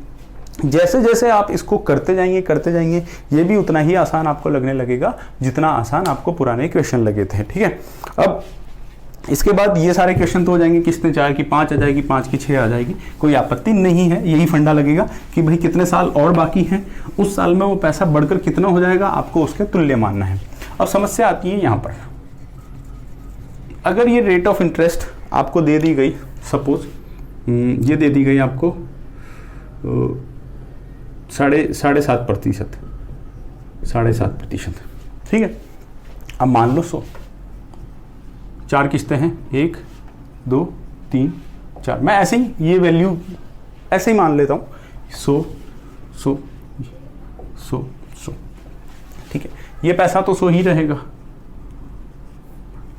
जैसे जैसे आप इसको करते जाएंगे ये भी उतना ही आसान आपको लगने लगेगा जितना आसान आपको पुराने क्वेश्चन लगे थे। ठीक है, अब इसके बाद ये सारे क्वेश्चन तो हो जाएंगे, किसने 4 की 5 आ जाएगी, 5 की 6 आ जाएगी, कोई आपत्ति नहीं है। यही फंडा लगेगा कि भाई कितने साल और बाकी हैं, उस साल में वो पैसा बढ़कर कितना हो जाएगा, आपको उसके तुल्य मानना है। अब समस्या आती है यहाँ पर, अगर ये रेट ऑफ इंटरेस्ट आपको दे दी गई, सपोज ये दे दी गई आपको 7.5%, 7.5%, ठीक है। अब मान लो 100, 4 किस्तें हैं, 1 2 3 4, मैं ऐसे ही ये वैल्यू ऐसे ही मान लेता हूँ, 100 100 100 100, ठीक है। ये पैसा तो 100 ही रहेगा।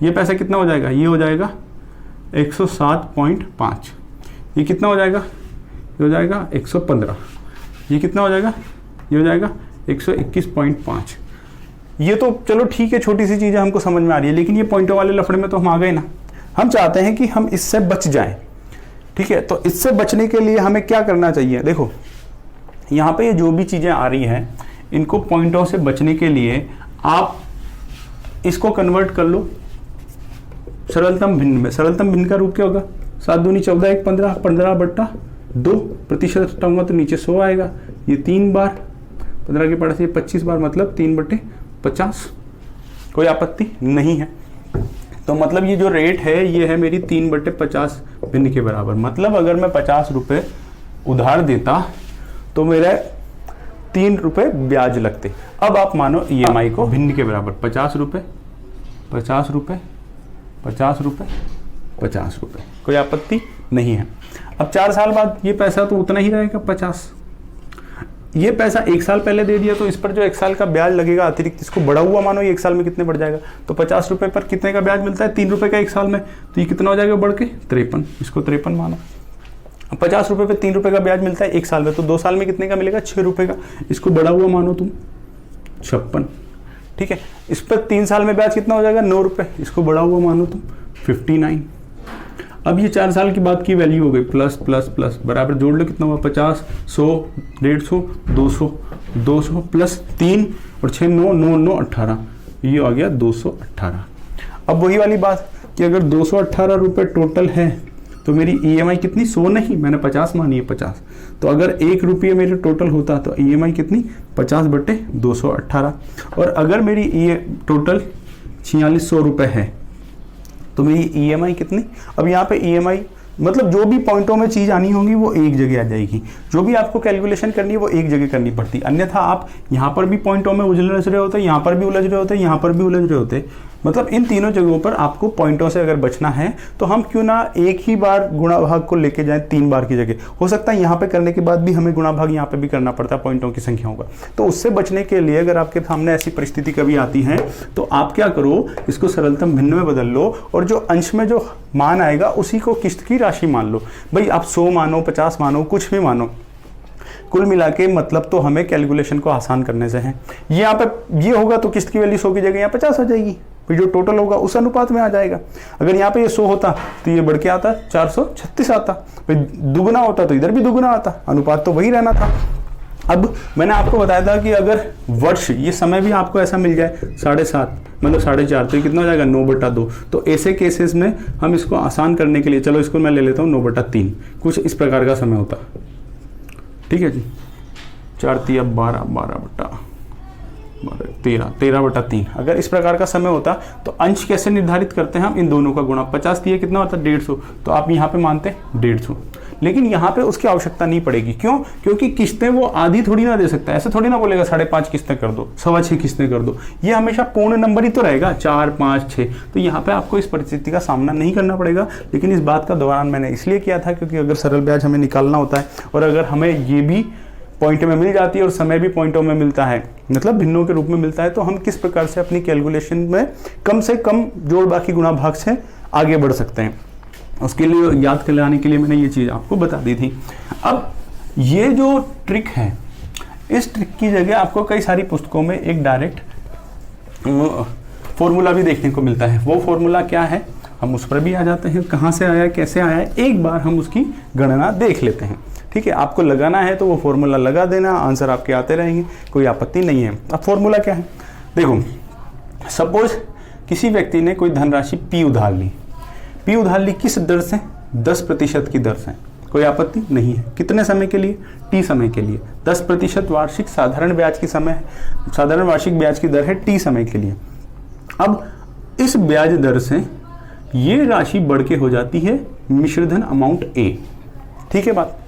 ये पैसा कितना हो जाएगा, ये हो जाएगा 107.5, ये कितना हो जाएगा, ये हो जाएगा 115, ये कितना हो जाएगा, ये हो जाएगा 121.5। ये तो चलो ठीक है, छोटी सी चीज़ें हमको समझ में आ रही है, लेकिन ये पॉइंटों वाले लफड़े में तो हम आ गए ना। हम चाहते हैं कि हम इससे बच जाएं, ठीक है। तो इससे बचने के लिए हमें क्या करना चाहिए, देखो यहाँ पे ये जो भी चीज़ें आ रही हैं, इनको पॉइंटों से बचने के लिए आप इसको कन्वर्ट कर लो सरलतम भिन्न में। सरलतम भिन्न का रूप क्या होगा, 7 दूनी 14, 1 15, 15/2 प्रतिशत हटाऊंगा तो नीचे 100 आएगा। ये 3 बार, 15 के पढ़े से 25 बार, मतलब 3/50। कोई आपत्ति नहीं है। तो मतलब ये जो रेट है ये है मेरी 3/50 भिन्न के बराबर। मतलब अगर मैं 50 रुपये उधार देता तो मेरे 3 रुपये ब्याज लगते। अब आप मानो EMI को भिन्न के बराबर 50 रुपये 50 रुपये 50 रुपये 50 रुपये, कोई आपत्ति नहीं है। अब 4 साल बाद ये पैसा तो उतना ही रहेगा 50। ये पैसा 1 साल पहले दे दिया तो इस पर जो 1 साल का ब्याज लगेगा अतिरिक्त, इसको बढ़ा हुआ मानो, ये 1 साल में कितने बढ़ जाएगा, तो 50 रुपये पर कितने का ब्याज मिलता है, 3 रुपये का 1 साल में, तो ये कितना हो जाएगा बढ़ के 53, इसको 53 मानो। अब 50 रुपये पे 3 रुपये का ब्याज मिलता है 1 साल में, तो 2 साल में कितने का मिलेगा, 6 रुपये का, इसको बढ़ा हुआ मानो तुम 56, ठीक है। इस पर 3 साल में ब्याज कितना हो जाएगा, 9 रुपये, इसको बढ़ा हुआ मानो तुम 59। अब ये 4 साल की बाद की वैल्यू हो गई, प्लस प्लस प्लस, बराबर जोड़ लो कितना हुआ, 50 100 150 200 200 प्लस 3 और 6 9 9 9 18, ये आ गया 218। अब वही वाली बात कि अगर 218 रुपये टोटल है तो मेरी EMI कितनी, 100 नहीं, मैंने 50 मानी है 50, तो अगर 1 रुपये मेरे टोटल होता तो EMI कितनी, 50/218। और अगर मेरी टोटल 4600 रुपये है तो मेरी EMI कितनी, अब यहाँ पे EMI मतलब जो भी पॉइंटों में चीज़ आनी होगी वो एक जगह आ जाएगी, जो भी आपको कैलकुलेशन करनी है वो एक जगह करनी पड़ती, अन्यथा आप यहाँ पर भी पॉइंटों में उलझ रहे होते, यहाँ पर भी उलझ रहे होते, यहाँ पर भी उलझ रहे होते। मतलब इन तीनों जगहों पर आपको पॉइंटों से अगर बचना है तो हम क्यों ना एक ही बार गुणा भाग को लेके जाएं 3 बार की जगह। हो सकता है यहाँ पे करने के बाद भी हमें गुणा भाग यहाँ पे भी करना पड़ता है पॉइंटों की संख्याओं का। तो उससे बचने के लिए अगर आपके सामने ऐसी परिस्थिति कभी आती है तो आप क्या करो, इसको सरलतम भिन्न में बदल लो और जो अंश में जो मान आएगा उसी को किस्त की राशि मान लो। भाई आप 100 मानो, 50 मानो, कुछ भी मानो, कुल मिला के मतलब तो हमें कैलकुलेशन को आसान करने से है। ये यहाँ पे ये होगा तो किस्त की वैल्यू 100 की जगह यहाँ 50 आ जाएगी, फिर जो टोटल होगा उस अनुपात में आ जाएगा। अगर यहाँ पे ये 100 होता तो ये बढ़ के आता 436 आता, फिर दुगुना होता तो इधर भी दुगुना आता, अनुपात तो वही रहना था। अब मैंने आपको बताया था कि अगर वर्ष ये समय भी आपको ऐसा मिल जाए 7.5 मतलब 4.5, तो ये कितना हो जाएगा 9/2। तो ऐसे केसेस में हम इसको आसान करने के लिए, चलो इसको मैं ले लेता हूँ 9/3, कुछ इस प्रकार का समय होता, ठीक है जी। 4 3 12 13/3 अगर इस प्रकार का समय होता तो अंश कैसे निर्धारित करते हैं हम, इन दोनों का गुणा, 50 दिए कितना होता 150, तो आप यहाँ पे मानते 150, लेकिन यहाँ पे उसकी आवश्यकता नहीं पड़ेगी। क्यों? क्योंकि किस्तें वो आधी थोड़ी ना दे सकता है, ऐसे थोड़ी ना बोलेगा 5.5 किस्तें कर दो, 6.25 किस्तें कर दो, ये हमेशा पूर्ण नंबर ही तो रहेगा 4 5 6। तो यहाँ पे आपको इस परिस्थिति का सामना नहीं करना पड़ेगा। लेकिन इस बात का दोहरान मैंने इसलिए किया था क्योंकि अगर सरल ब्याज हमें निकालना होता है और अगर हमें ये भी पॉइंट में मिल जाती है और समय भी पॉइंटों में मिलता है, मतलब भिन्नों के रूप में मिलता है। तो हम किस प्रकार से अपनी कैलकुलेशन में कम से कम जोड़ बाकी गुणा भाग से आगे बढ़ सकते हैं, उसके लिए याद कराने के लिए मैंने ये चीज़ आपको बता दी थी। अब ये जो ट्रिक है, इस ट्रिक की जगह आपको कई सारी पुस्तकों में एक डायरेक्ट फॉर्मूला भी देखने को मिलता है। वो फॉर्मूला क्या है, हम उस पर भी आ जाते हैं। कहाँ से आया, कैसे आया है, एक बार हम उसकी गणना देख लेते हैं। ठीक है, आपको लगाना है तो वो फॉर्मूला लगा देना, आंसर आपके आते रहेंगे, कोई आपत्ति नहीं है। अब फॉर्मूला क्या है, देखो सपोज किसी व्यक्ति ने कोई धनराशि P उधार ली। P उधार ली किस दर से, 10% की दर से, कोई आपत्ति नहीं है। कितने समय के लिए, T समय के लिए। 10% वार्षिक साधारण ब्याज की समय है, साधारण वार्षिक ब्याज की दर है T समय के लिए। अब इस ब्याज दर से ये राशि बढ़ के हो जाती है मिश्रधन अमाउंट A। ठीक है बात।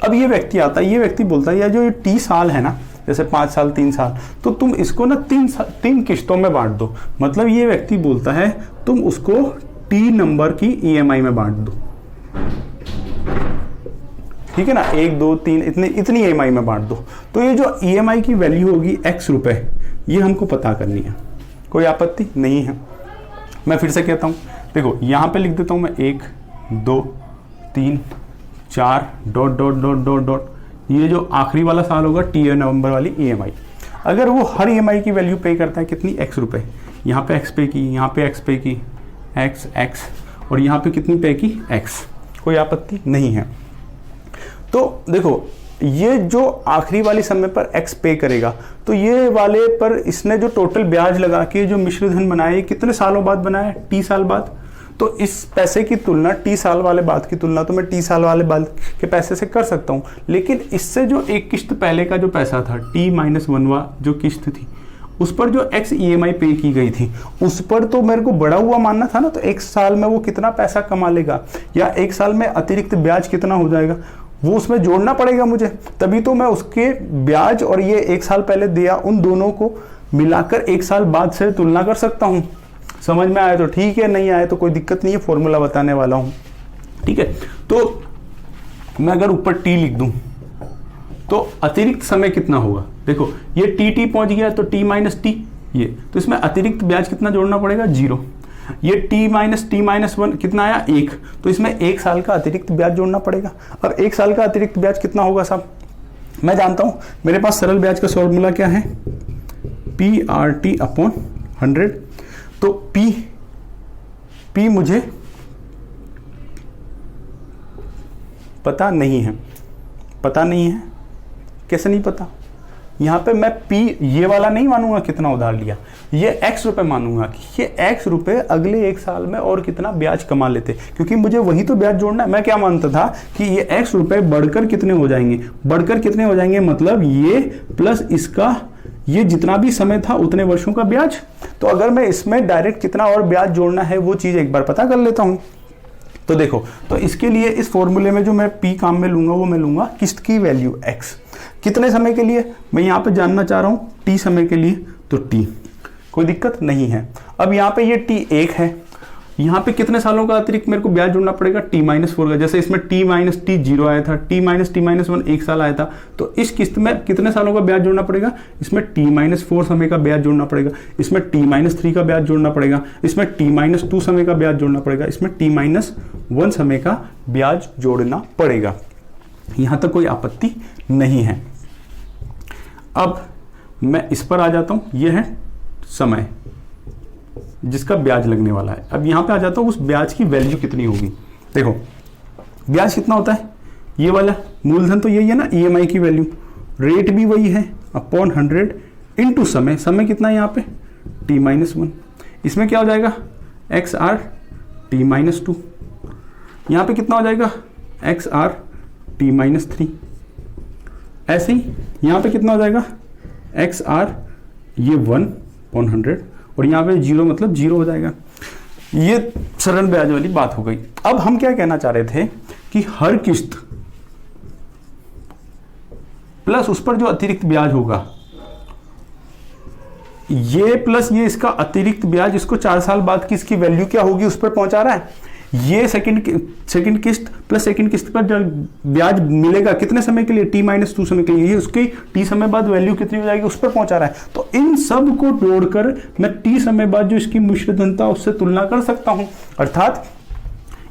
अब ये व्यक्ति आता है, ये व्यक्ति बोलता है यार जो ये T साल है ना, जैसे 5 साल 3 साल, तो तुम इसको ना 3 किश्तों में बांट दो। मतलब ये व्यक्ति बोलता है तुम उसको T नंबर की EMI में बांट दो। ठीक है ना, 1 2 3 इतनी EMI में बांट दो। तो ये जो EMI की वैल्यू होगी X रुपए, ये हमको पता करनी है, कोई आपत्ति नहीं है। मैं फिर से कहता हूँ, देखो यहाँ पे लिख देता हूँ मैं 1 2 3 4 dot dot dot dot dot, ये जो आखिरी वाला साल होगा T नंबर वाली EMI। अगर वो हर EMI की वैल्यू पे करता है कितनी, X रुपए, यहाँ पे X पे की, यहाँ पे X पे की, X और यहाँ पे कितनी पे की, X, कोई आपत्ति नहीं है। तो देखो ये जो आखिरी वाली समय पर X पे करेगा, तो ये वाले पर इसने जो टोटल ब्याज लगा के जो मिश्रधन बनाया, कितने सालों बाद बनाया, T साल बाद। तो इस पैसे की तुलना T साल वाले बाद की तुलना तो मैं T साल वाले बाद के पैसे से कर सकता हूँ, लेकिन इससे जो एक किश्त पहले का जो पैसा था T-1 जो किश्त थी, उस पर जो X EMI पे की गई थी, उस पर तो मेरे को बढ़ा हुआ मानना था ना। तो एक साल में वो कितना पैसा कमा लेगा, या एक साल में अतिरिक्त ब्याज कितना हो जाएगा, वो उसमें जोड़ना पड़ेगा मुझे। तभी तो मैं उसके ब्याज और ये एक साल पहले दिया, उन दोनों को मिलाकर एक साल बाद से तुलना कर सकता हूँ। समझ में आए तो ठीक है, नहीं आए तो कोई दिक्कत नहीं है, फॉर्मूला बताने वाला हूँ। ठीक है, तो मैं अगर ऊपर T लिख दूं तो अतिरिक्त समय कितना होगा, देखो ये T पहुंच गया तो T-T ये, तो इसमें अतिरिक्त ब्याज कितना जोड़ना पड़ेगा, 0। ये T-1 कितना आया, 1, तो इसमें 1 साल का अतिरिक्त ब्याज जोड़ना पड़ेगा। अब 1 साल का अतिरिक्त ब्याज कितना होगा साहब, मैं जानता हूं, मेरे पास सरल ब्याज का फॉर्मूला क्या है, PRT/100। तो P मुझे पता नहीं है, कैसे नहीं पता, यहाँ पे मैं P ये वाला नहीं मानूंगा कितना उधार लिया, ये X रुपए मानूंगा कि ये X रुपए अगले 1 साल में और कितना ब्याज कमा लेते, क्योंकि मुझे वही तो ब्याज जोड़ना है। मैं क्या मानता था कि ये X रुपए बढ़कर कितने हो जाएंगे, मतलब ये प्लस इसका ये जितना भी समय था उतने वर्षों का ब्याज। तो अगर मैं इसमें डायरेक्ट कितना और ब्याज जोड़ना है वो चीज़ एक बार पता कर लेता हूँ। तो देखो, तो इसके लिए इस फॉर्मूले में जो मैं P काम में लूंगा वो मैं लूंगा किस्त की वैल्यू X, कितने समय के लिए मैं यहाँ पे जानना चाह रहा हूँ, T समय के लिए, तो T, कोई दिक्कत नहीं है। अब यहाँ पे ये T 1 है, यहाँ पे कितने सालों का अतिरिक्त मेरे को ब्याज जोड़ना पड़ेगा, T-4 का। जैसे इसमें T-T 0 आया था, T-T-1 1 साल आया था, तो इस किस्त में कितने सालों का ब्याज जोड़ना पड़ेगा, इसमें T-4 समय का ब्याज जोड़ना पड़ेगा, इसमें T-3 का ब्याज जोड़ना पड़ेगा, इसमें T-2 समय का ब्याज जोड़ना पड़ेगा, इसमें T-1 समय का ब्याज जोड़ना पड़ेगा। यहाँ तक कोई आपत्ति नहीं है। अब मैं इस पर आ जाता हूँ, यह है समय जिसका ब्याज लगने वाला है। अब यहाँ पे आ जाता हूँ, उस ब्याज की वैल्यू कितनी होगी। देखो ब्याज कितना होता है, ये वाला मूलधन तो यही है ना, EMI की वैल्यू, रेट भी वही है अपॉन 100 इंटू समय कितना है यहाँ पे, T-1। इसमें क्या हो जाएगा, XR T-2, यहाँ पे कितना हो जाएगा, XR T-3। ऐसे ही यहाँ पे कितना हो जाएगा, XR ये 1/100 और यहाँ पे 0 मतलब 0 हो जाएगा। ये सरल ब्याज वाली बात हो गई। अब हम क्या कहना चाह रहे थे कि हर किस्त प्लस उस पर जो अतिरिक्त ब्याज होगा, ये प्लस ये इसका अतिरिक्त ब्याज, इसको 4 साल बाद की इसकी वैल्यू क्या होगी उस पर पहुंचा रहा है। ये सेकंड किस्त प्लस सेकंड किस्त पर जब ब्याज मिलेगा कितने समय के लिए, t-2 समय के लिए, ये उसकी t समय बाद वैल्यू कितनी हो जाएगी उस पर पहुंचा रहा है। तो इन सब को जोड़कर मैं t समय बाद जो इसकी मिश्र धनता उससे तुलना कर सकता हूं। अर्थात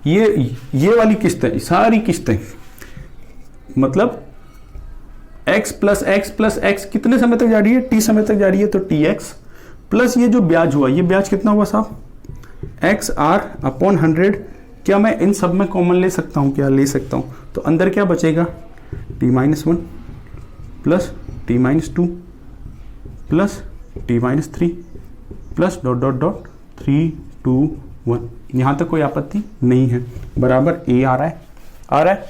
ये वाली किस्तें, सारी किस्तें, मतलब x प्लस x कितने समय तक जा रही है, t समय तक जा रही है, तो tx प्लस ये जो ब्याज हुआ, ये ब्याज कितना हुआ साहब, XR/100। क्या मैं इन सब में कॉमन ले सकता हूं, क्या ले सकता हूं, तो अंदर क्या बचेगा, t-1 plus t-2 plus t-3 plus ... 3 2 1। यहां तक कोई आपत्ति नहीं है, बराबर a आ रहा है।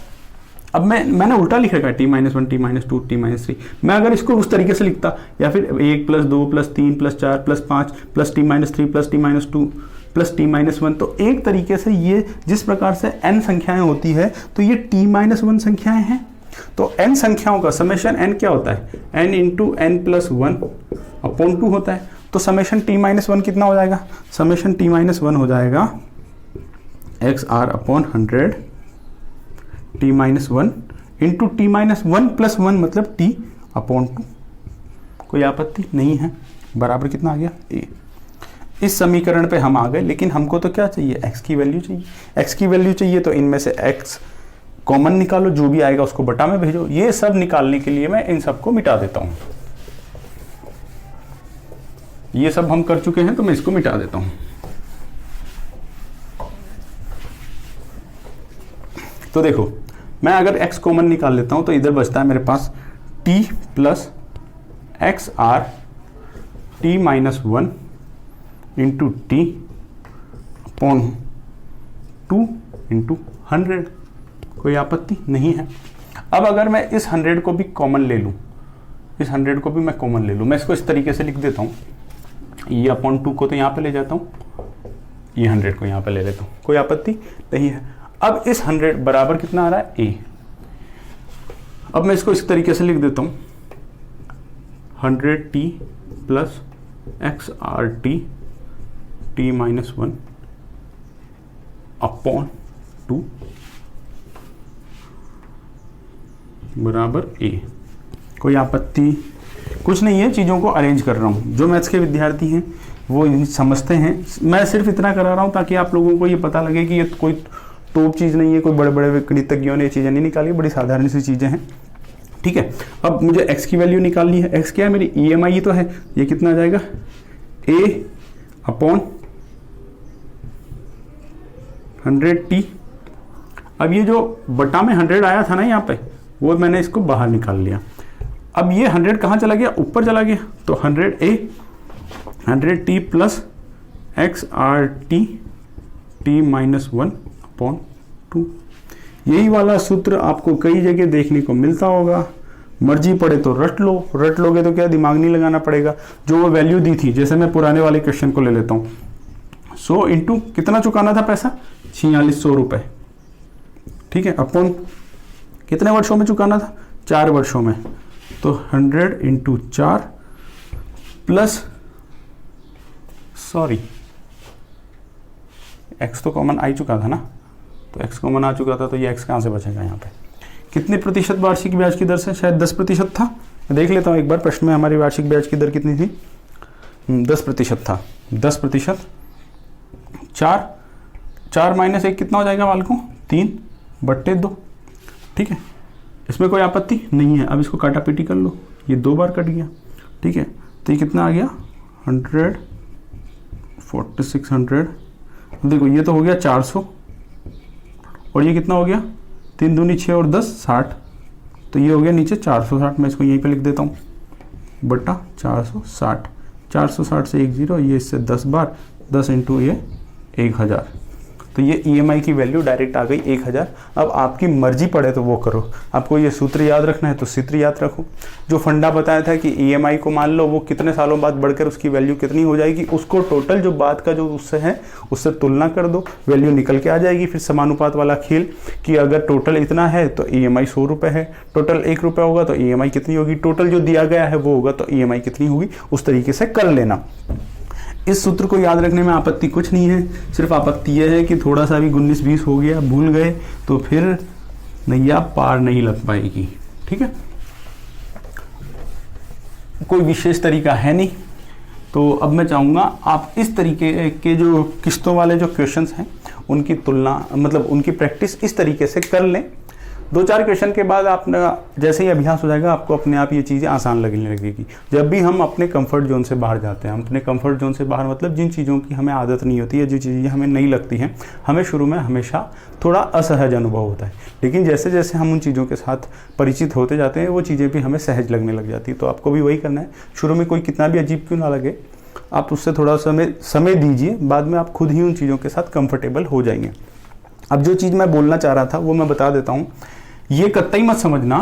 अब मैंने उल्टा लिख रखा है, t-1 t-2 t-3। मैं अगर इसको उस तरीके से लिखता, या फिर 1 plus 2 plus 3 plus 4 plus 5 plus t-3 plus t-2 plus t-1, तो एक तरीके से ये जिस प्रकार से n संख्याएं होती है तो ये t-1 संख्याएं हैं। तो n संख्याओं का समेशन n क्या होता है, n इंटू n प्लस 1/2 होता है। तो समेशन t-1 कितना हो जाएगा, समेशन t-1 हो जाएगा XR/100 t-1 into t-1 plus 1 मतलब t/2। कोई आपत्ति नहीं है, बराबर कितना आ गया a। इस समीकरण पे हम आ गए, लेकिन हमको तो क्या चाहिए, x की वैल्यू चाहिए। x की वैल्यू चाहिए तो इनमें से x कॉमन निकालो, जो भी आएगा उसको बटा में भेजो। ये सब निकालने के लिए मैं इन सबको मिटा देता हूं। ये सब हम कर चुके हैं तो मैं इसको मिटा देता हूं। तो देखो, मैं अगर x कॉमन निकाल लेता हूं तो इधर बचता है मेरे पास t plus XR t-1 into t/2 into 100। कोई आपत्ति नहीं है। अब अगर मैं इस 100 को भी कॉमन ले लूं, इस 100 को भी मैं कॉमन ले लूं, मैं इसको इस तरीके से लिख देता हूं, ये /2 को तो यहाँ पे ले जाता हूं, ये 100 को यहाँ पे ले लेता हूं, कोई आपत्ति नहीं है। अब इस 100 बराबर कितना आ रहा है, a। अब मैं इसको इस तरीके से लिख देता हूं, 100t प्लस XRT t-1/2 बराबर a। कोई आपत्ति कुछ नहीं है, चीज़ों को अरेंज कर रहा हूँ। जो मैथ्स के विद्यार्थी हैं वो समझते हैं, मैं सिर्फ इतना करा रहा हूँ ताकि आप लोगों को ये पता लगे कि ये कोई टॉप चीज़ नहीं है, कोई बड़े बड़े गणितज्ञों ने ये चीज़ें नहीं निकाली, बड़ी साधारण सी चीज़ें हैं। ठीक है, अब मुझे x की वैल्यू निकालनी है। x क्या है, मेरी EMI ही तो है। ये कितना आ जाएगा, a/100t। अब ये जो बटा में 100 आया था ना यहाँ पे, वो मैंने इसको बाहर निकाल लिया। अब ये 100 कहाँ चला गया, ऊपर चला गया, तो 100t प्लस XRT t-1/2। यही वाला सूत्र आपको कई जगह देखने को मिलता होगा। मर्जी पड़े तो रट लो, रट लोगे तो क्या दिमाग नहीं लगाना पड़ेगा। जो वो वैल्यू दी थी, जैसे मैं पुराने वाले क्वेश्चन को ले लेता हूँ, 100 इंटू कितना चुकाना था पैसा, 4600 रुपये। ठीक है, अपॉन कितने वर्षों में चुकाना था, 4 वर्षों में, तो 100 इंटू 4 प्लस, सॉरी x तो कॉमन आ ही चुका था ना, तो x कॉमन आ चुका था, तो ये x कहाँ से बचेगा यहाँ पे। कितने प्रतिशत वार्षिक ब्याज की दर से, शायद 10% था। मैं देख लेता हूँ एक बार, प्रश्न में हमारी वार्षिक ब्याज की दर कितनी थी, 10% था। 10%, 4 माइनस 1 कितना हो जाएगा वालों, 3/2। ठीक है, इसमें कोई आपत्ति नहीं है। अब इसको काटा पीटी कर लो, ये 2 बार कट गया। ठीक है, तो ये कितना आ गया, 100 4600। देखो ये तो हो गया 400, और ये कितना हो गया, 3 दूनी 6 और 10 60, तो ये हो गया नीचे 460। मैं इसको यहीं पे लिख देता हूँ, बटा 460। 460 से 1 0, ये इससे 10 बार, 10 इंटू ये 1000, तो ये EMI की वैल्यू डायरेक्ट आ गई 1000। अब आपकी मर्जी पड़े तो वो करो, आपको ये सूत्र याद रखना है तो सूत्र याद रखो। जो फंडा बताया था कि EMI को मान लो वो कितने सालों बाद बढ़कर उसकी वैल्यू कितनी हो जाएगी, उसको टोटल जो बात का जो उससे है उससे तुलना कर दो, वैल्यू निकल के आ जाएगी। फिर समानुपात वाला खेल कि अगर टोटल इतना है तो EMI 100 रुपये है, टोटल 1 रुपया होगा तो EMI कितनी होगी, टोटल जो दिया गया है वो होगा तो EMI कितनी होगी, उस तरीके से कर लेना। इस सूत्र को याद रखने में आपत्ति कुछ नहीं है, सिर्फ आपत्ति यह है कि थोड़ा सा भी 19-20 हो गया, भूल गए तो फिर नैया पार नहीं लग पाएगी। ठीक है, कोई विशेष तरीका है नहीं। तो अब मैं चाहूँगा आप इस तरीके के जो किस्तों वाले जो क्वेश्चंस हैं उनकी तुलना, मतलब उनकी प्रैक्टिस इस तरीके से कर लें। 2-4 क्वेश्चन के बाद आप जैसे ही अभ्यास हो जाएगा आपको अपने आप ये चीज़ें आसान लगने लगेगी। जब भी हम अपने कंफर्ट जोन से बाहर जाते हैं, हम अपने कंफर्ट जोन से बाहर मतलब जिन चीज़ों की हमें आदत नहीं होती है, जो चीज़ें हमें नहीं लगती हैं, हमें शुरू में हमेशा थोड़ा असहज अनुभव होता है, लेकिन जैसे जैसे हम उन चीज़ों के साथ परिचित होते जाते हैं वो चीज़ें भी हमें सहज लगने लग जाती है। तो आपको भी वही करना है, शुरू में कोई कितना भी अजीब क्यों ना लगे, आप उससे थोड़ा समय दीजिए, बाद में आप खुद ही उन चीज़ों के साथ कंफर्टेबल हो जाएंगे। अब जो चीज़ मैं बोलना चाह रहा था वो मैं बता देता हूँ। ये कतई मत समझना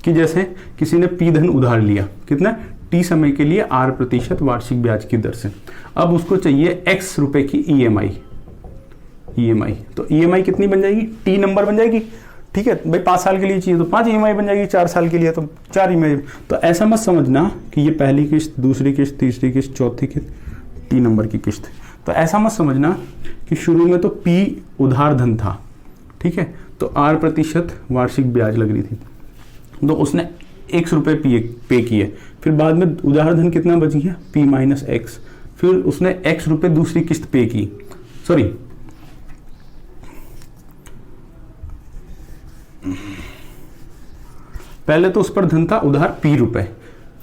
कि जैसे किसी ने P धन उधार लिया, कितना, T समय के लिए R% वार्षिक ब्याज की दर से, अब उसको चाहिए X रुपए की EMI। तो EMI कितनी बन जाएगी, T नंबर बन जाएगी। ठीक है भाई, 5 साल के लिए चाहिए तो 5 EMI बन जाएगी, 4 साल के लिए तो 4 EMI। तो ऐसा मत समझना कि ये पहली किस्त, दूसरी किस्त, तीसरी किस्त, चौथी किस्त, T नंबर की किस्त। तो ऐसा मत समझना कि शुरू में तो P उधार धन था, ठीक है, तो R% वार्षिक ब्याज लग रही थी, तो उसने X रुपये पे किए, फिर बाद में उधार धन कितना बच गया, P माइनस X, फिर उसने X रुपये दूसरी किस्त पे की, सॉरी पहले तो उस पर धन था उधार P रुपए,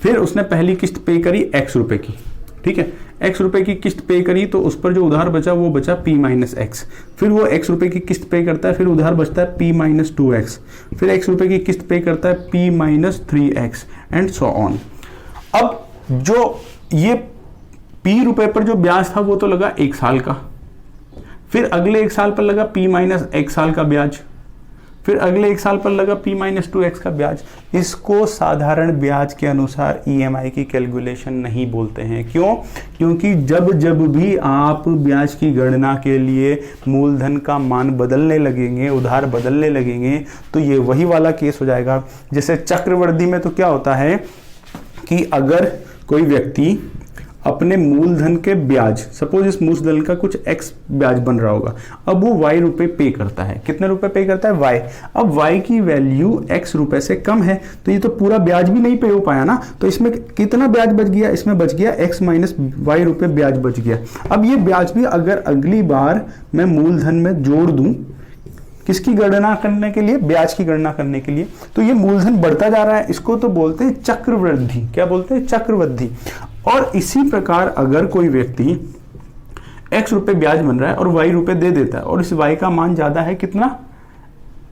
फिर उसने पहली किस्त पे करी X रुपए की, ठीक है, X रुपए की किस्त पे करी तो उस पर जो उधार बचा वो बचा P माइनस X, फिर वो X रुपए की किस्त पे करता है, फिर उधार बचता है P माइनस 2X, फिर X रुपए की किस्त पे करता है P minus 3X and so on. अब जो ये P रुपए पर जो ब्याज था वो तो लगा 1 साल का, फिर अगले 1 साल पर लगा P माइनस 1 साल का ब्याज, फिर अगले 1 साल पर लगा P माइनस 2X का ब्याज। इसको साधारण ब्याज के अनुसार EMI की कैलकुलेशन नहीं बोलते हैं। क्यों? क्योंकि जब जब भी आप ब्याज की गणना के लिए मूलधन का मान बदलने लगेंगे, उधार बदलने लगेंगे, तो ये वही वाला केस हो जाएगा। जैसे चक्रवृद्धि में तो क्या होता है कि अगर कोई व्यक्ति अपने मूलधन के ब्याज, सपोज इस मूलधन का कुछ X ब्याज बन रहा होगा, अब वो Y रुपए पे करता है, कितने रुपए पे करता है, Y। अब Y की वैल्यू X रुपए से कम है, तो ये तो पूरा ब्याज भी नहीं पे हो पाया ना, तो इसमें कितना ब्याज बच गया, इसमें बच गया X माइनस Y रुपए ब्याज बच गया। अब ये ब्याज भी अगर अगली बार मैं मूलधन में जोड़ दूं, किसकी गणना करने के लिए, ब्याज की गणना करने के लिए, तो ये मूलधन बढ़ता जा रहा है, इसको तो बोलते हैं चक्रवृद्धि। क्या बोलते हैं? चक्रवृद्धि। और इसी प्रकार अगर कोई व्यक्ति X रुपए ब्याज बन रहा है और Y रुपए दे देता है और इस Y का मान ज्यादा है, कितना,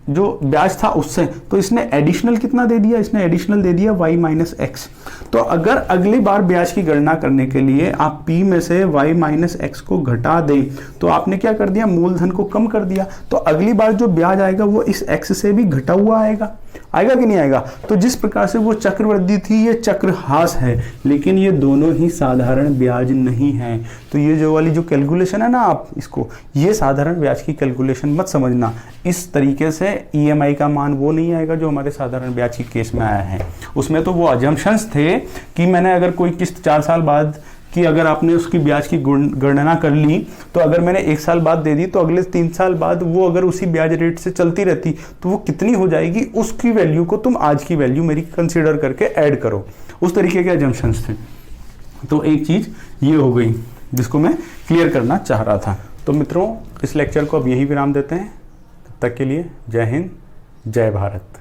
जो ब्याज था उससे, तो इसने एडिशनल कितना दे दिया, इसने एडिशनल दे दिया Y माइनस X। तो अगर अगली बार ब्याज की गणना करने के लिए आप P में से Y माइनस X को घटा दें, तो आपने क्या कर दिया, मूलधन को कम कर दिया, तो अगली बार जो ब्याज आएगा वो इस X से भी घटा हुआ आएगा कि नहीं आएगा। तो जिस प्रकार से वो चक्रवृद्धि थी, ये चक्रहास है, लेकिन ये दोनों ही साधारण ब्याज नहीं है। तो ये जो वाली जो कैलकुलेशन है ना, आप इसको, ये साधारण ब्याज की कैलकुलेशन मत समझना। इस तरीके से EMI का मान वो नहीं आएगा जो हमारे साधारण ब्याज के केस में आया है। उसमें तो वो अजम्पशंस थे कि मैंने अगर कोई किस्त 4 साल बाद कि अगर आपने उसकी ब्याज की गणना कर ली, तो अगर मैंने 1 साल बाद दे दी तो अगले 3 साल बाद वो अगर उसी ब्याज रेट से चलती रहती तो वो कितनी हो जाएगी, उसकी वैल्यू को तुम आज की वैल्यू मेरी कंसीडर करके ऐड करो। उस तरीके के अजम्पशंस थे। तो एक चीज़ ये हो गई जिसको मैं क्लियर करना चाह रहा था। तो मित्रों, इस लेक्चर को अब यही विराम देते हैं। तब तक के लिए जय हिंद, जय भारत।